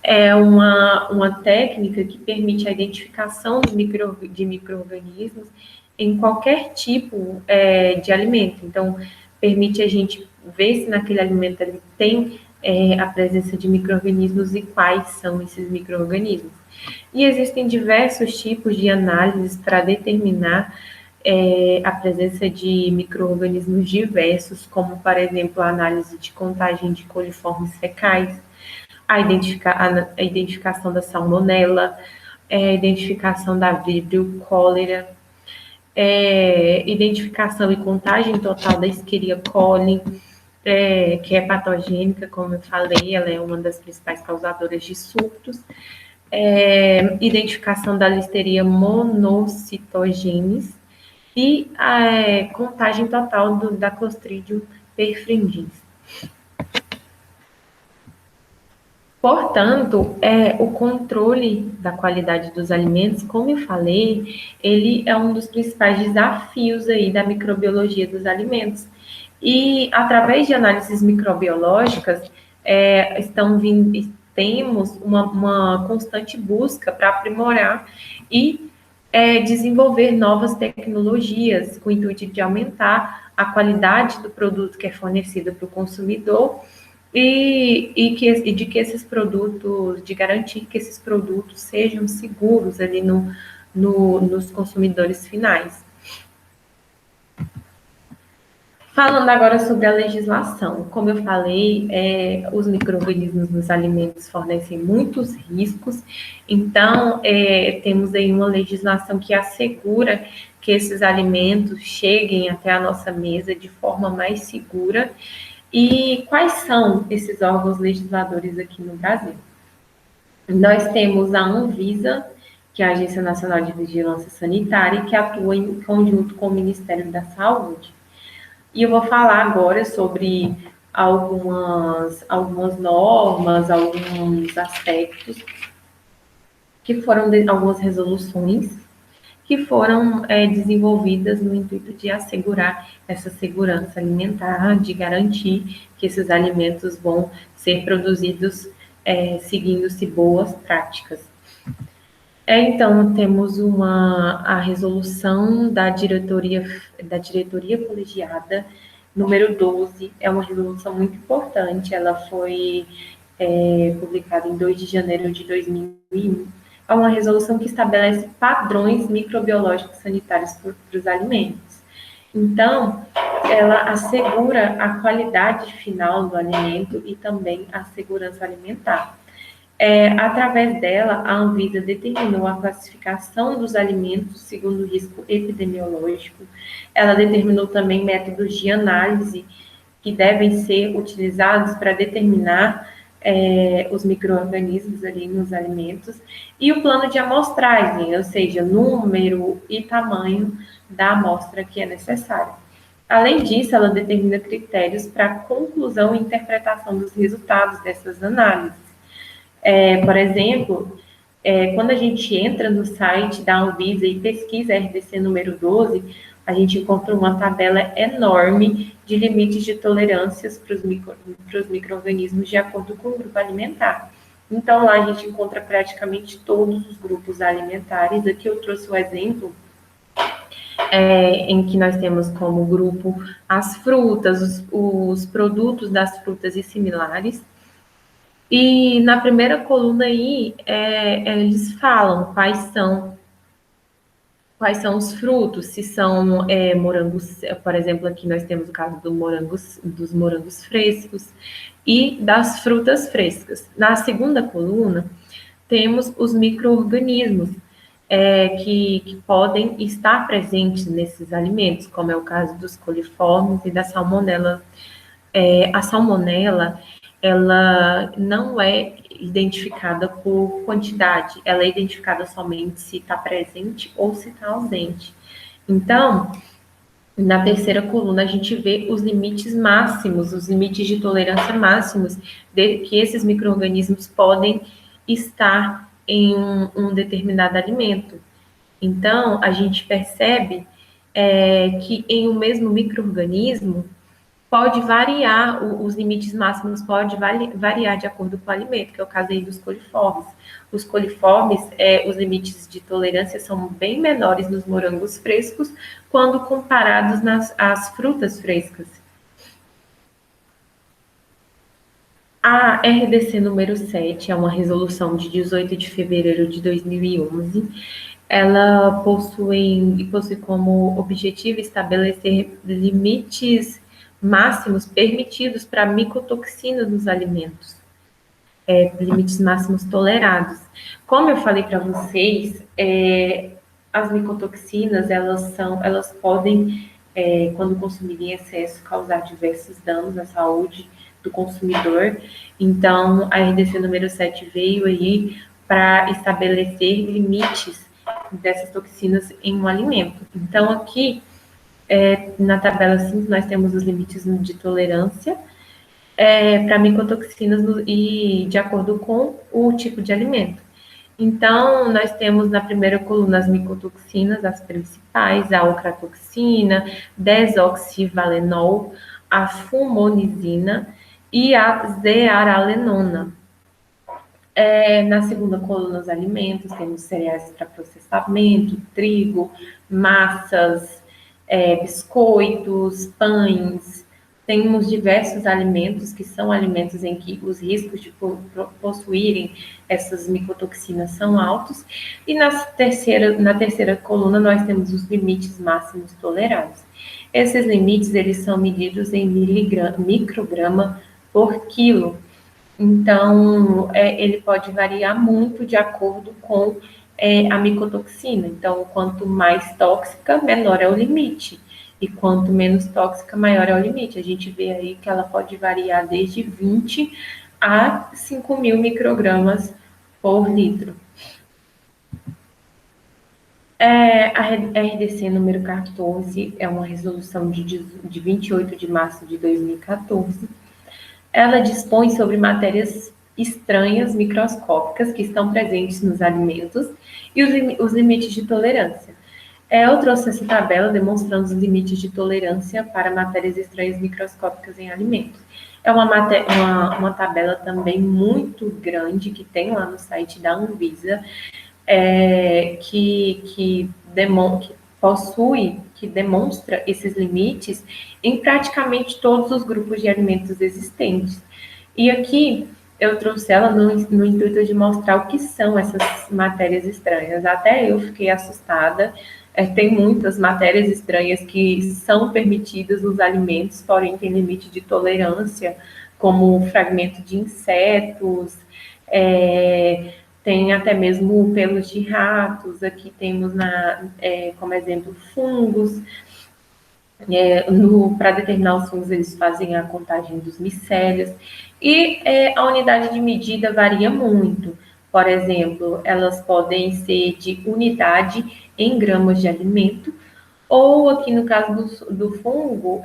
É uma técnica que permite a identificação de micro-organismos em qualquer tipo de alimento. Então, permite a gente ver se naquele alimento ele tem a presença de micro-organismos e quais são esses micro-organismos. E existem diversos tipos de análises para determinar a presença de micro-organismos diversos, como, por exemplo, a análise de contagem de coliformes fecais, a identificação da salmonela, a identificação da víbrio cólera, identificação e contagem total da Escherichia coli, que é patogênica, como eu falei, ela é uma das principais causadoras de surtos, identificação da Listeria monocytogenes e a contagem total da Clostridium perfringens. Portanto, o controle da qualidade dos alimentos, como eu falei, ele é um dos principais desafios aí da microbiologia dos alimentos. E, através de análises microbiológicas, temos uma constante busca para aprimorar e desenvolver novas tecnologias com o intuito de aumentar a qualidade do produto que é fornecido para o consumidor de garantir que esses produtos sejam seguros ali nos consumidores finais. Falando agora sobre a legislação, como eu falei, os micro-organismos nos alimentos fornecem muitos riscos, então temos aí uma legislação que assegura que esses alimentos cheguem até a nossa mesa de forma mais segura. E quais são esses órgãos legisladores aqui no Brasil? Nós temos a Anvisa, que é a Agência Nacional de Vigilância Sanitária, que atua em conjunto com o Ministério da Saúde. E eu vou falar agora sobre algumas normas, alguns aspectos que foram algumas resoluções que foram desenvolvidas no intuito de assegurar essa segurança alimentar, de garantir que esses alimentos vão ser produzidos seguindo-se boas práticas. Então, temos a resolução da diretoria colegiada, número 12, é uma resolução muito importante, ela foi publicada em 2 de janeiro de 2001, é uma resolução que estabelece padrões microbiológicos sanitários para os alimentos. Então, ela assegura a qualidade final do alimento e também a segurança alimentar. Através dela, a Anvisa determinou a classificação dos alimentos segundo o risco epidemiológico. Ela determinou também métodos de análise que devem ser utilizados para determinar os micro-organismos ali nos alimentos, e o plano de amostragem, ou seja, número e tamanho da amostra que é necessária. Além disso, ela determina critérios para a conclusão e interpretação dos resultados dessas análises. Por exemplo, quando a gente entra no site da Anvisa e pesquisa RDC número 12, a gente encontra uma tabela enorme de limites de tolerâncias para os micro-organismos de acordo com o grupo alimentar. Então, lá a gente encontra praticamente todos os grupos alimentares. Aqui eu trouxe o exemplo em que nós temos como grupo as frutas, os produtos das frutas e similares. E na primeira coluna aí, eles falam quais são os frutos, se são morangos, por exemplo, aqui nós temos o caso dos morangos frescos e das frutas frescas. Na segunda coluna, temos os micro-organismos que podem estar presentes nesses alimentos, como é o caso dos coliformes e da salmonela. A salmonela, ela não é identificada por quantidade, ela é identificada somente se está presente ou se está ausente. Então, na terceira coluna, a gente vê os limites máximos, os limites de tolerância máximos que esses micro-organismos podem estar em um determinado alimento. Então, a gente percebe que em um mesmo micro-organismo pode variar, os limites máximos pode variar de acordo com o alimento, que é o caso aí dos coliformes. Os coliformes, os limites de tolerância são bem menores nos morangos frescos quando comparados às frutas frescas. A RDC número 7 é uma resolução de 18 de fevereiro de 2011. Ela possui como objetivo estabelecer limites máximos permitidos para micotoxinas nos alimentos, limites máximos tolerados. Como eu falei para vocês, as micotoxinas, elas podem, quando consumidas em excesso, causar diversos danos à saúde do consumidor. Então, a RDC número 7 veio aí para estabelecer limites dessas toxinas em um alimento. Então, aqui, na tabela 5, nós temos os limites de tolerância para micotoxinas e de acordo com o tipo de alimento. Então, nós temos na primeira coluna as micotoxinas, as principais, a ocratoxina, desoxivalenol, a fumonizina e a zearalenona. Na segunda coluna, os alimentos, temos cereais para processamento, trigo, massas, biscoitos, pães. Temos diversos alimentos que são alimentos em que os riscos de possuírem essas micotoxinas são altos. E na terceira coluna, nós temos os limites máximos tolerados. Esses limites, eles são medidos em micrograma por quilo. Então, ele pode variar muito de acordo com a micotoxina. Então, quanto mais tóxica, menor é o limite. E quanto menos tóxica, maior é o limite. A gente vê aí que ela pode variar desde 20 a 5.000 microgramas por litro. A RDC número 14 é uma resolução de 28 de março de 2014. Ela dispõe sobre matérias estranhas microscópicas que estão presentes nos alimentos e os limites de tolerância. Eu trouxe essa tabela demonstrando os limites de tolerância para matérias estranhas microscópicas em alimentos. É uma tabela também muito grande que tem lá no site da Anvisa, que demonstra esses limites em praticamente todos os grupos de alimentos existentes. E aqui eu trouxe ela no intuito de mostrar o que são essas matérias estranhas. Até eu fiquei assustada. Tem muitas matérias estranhas que são permitidas nos alimentos, porém tem limite de tolerância, como fragmento de insetos, tem até mesmo pelos de ratos. Aqui temos como exemplo fungos. Para determinar os fungos, eles fazem a contagem dos micélios. E a unidade de medida varia muito. Por exemplo, elas podem ser de unidade em gramas de alimento, ou aqui no caso do fungo,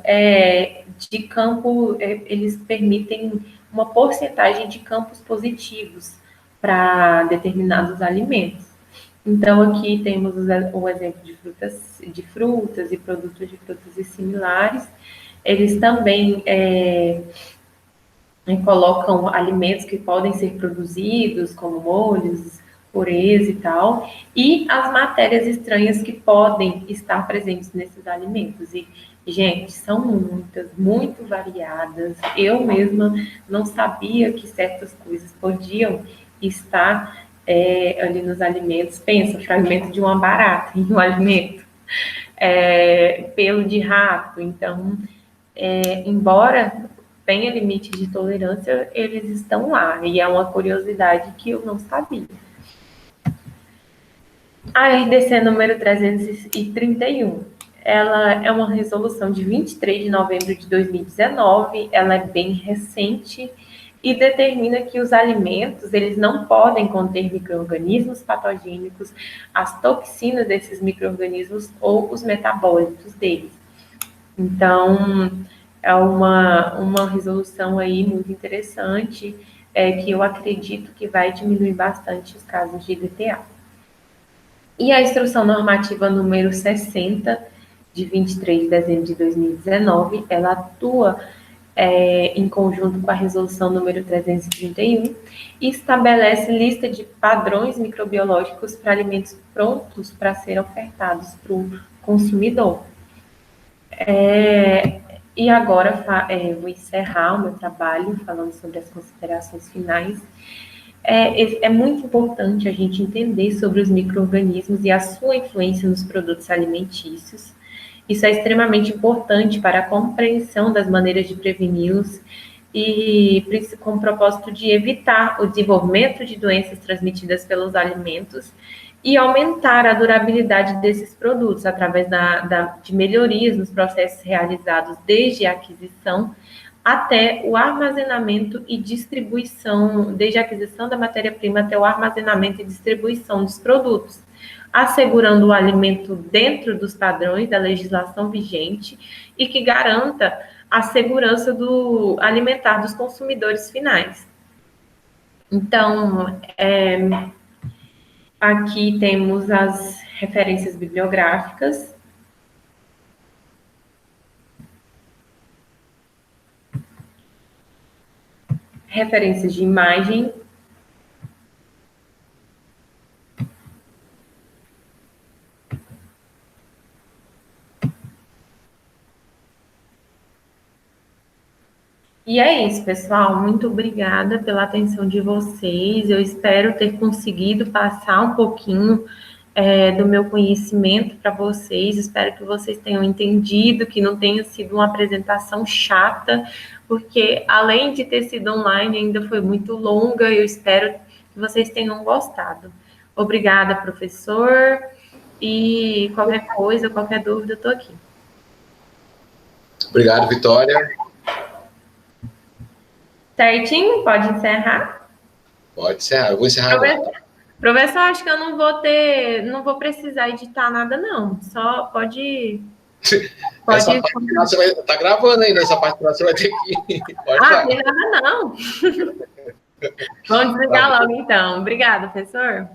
de campo, eles permitem uma porcentagem de campos positivos para determinados alimentos. Então, aqui temos o exemplo de frutas e produtos de frutas e similares. Eles também colocam alimentos que podem ser produzidos, como molhos, pureza e tal, e as matérias estranhas que podem estar presentes nesses alimentos. E, gente, são muitas, muito variadas. Eu mesma não sabia que certas coisas podiam estar ali nos alimentos. Pensa, fragmento de uma barata em um alimento, pelo de rato. Então, embora tenha limite de tolerância, eles estão lá. E é uma curiosidade que eu não sabia. A RDC número 331, ela é uma resolução de 23 de novembro de 2019, ela é bem recente e determina que os alimentos, eles não podem conter micro-organismos patogênicos, as toxinas desses micro-organismos ou os metabólitos deles. Então, é uma resolução aí muito interessante, que eu acredito que vai diminuir bastante os casos de DTA. E a Instrução Normativa número 60, de 23 de dezembro de 2019, ela atua em conjunto com a Resolução número 331 e estabelece lista de padrões microbiológicos para alimentos prontos para serem ofertados para o consumidor. E agora vou encerrar o meu trabalho falando sobre as considerações finais. É muito importante a gente entender sobre os micro-organismos e a sua influência nos produtos alimentícios. Isso é extremamente importante para a compreensão das maneiras de preveni-los e com o propósito de evitar o desenvolvimento de doenças transmitidas pelos alimentos e aumentar a durabilidade desses produtos através de melhorias nos processos realizados desde a aquisição até o armazenamento e distribuição, desde a aquisição da matéria-prima até o armazenamento e distribuição dos produtos, assegurando o alimento dentro dos padrões da legislação vigente e que garanta a segurança do alimentar dos consumidores finais. Então, aqui temos as referências bibliográficas. Referências de imagem. E é isso, pessoal. Muito obrigada pela atenção de vocês. Eu espero ter conseguido passar um pouquinho do meu conhecimento para vocês. Espero que vocês tenham entendido, que não tenha sido uma apresentação chata, porque além de ter sido online, ainda foi muito longa. Eu espero que vocês tenham gostado. Obrigada, professor. E qualquer coisa, qualquer dúvida, eu estou aqui. Obrigado, Vitória. Certinho? Pode encerrar? Pode encerrar. Eu vou encerrar agora. Professor, acho que eu não vou precisar editar nada, não. Só pode... Essa parte final você vai estar gravando ainda, essa parte final você vai ter que... Não tem nada, não. Vamos desligar logo, então. Obrigada, professor.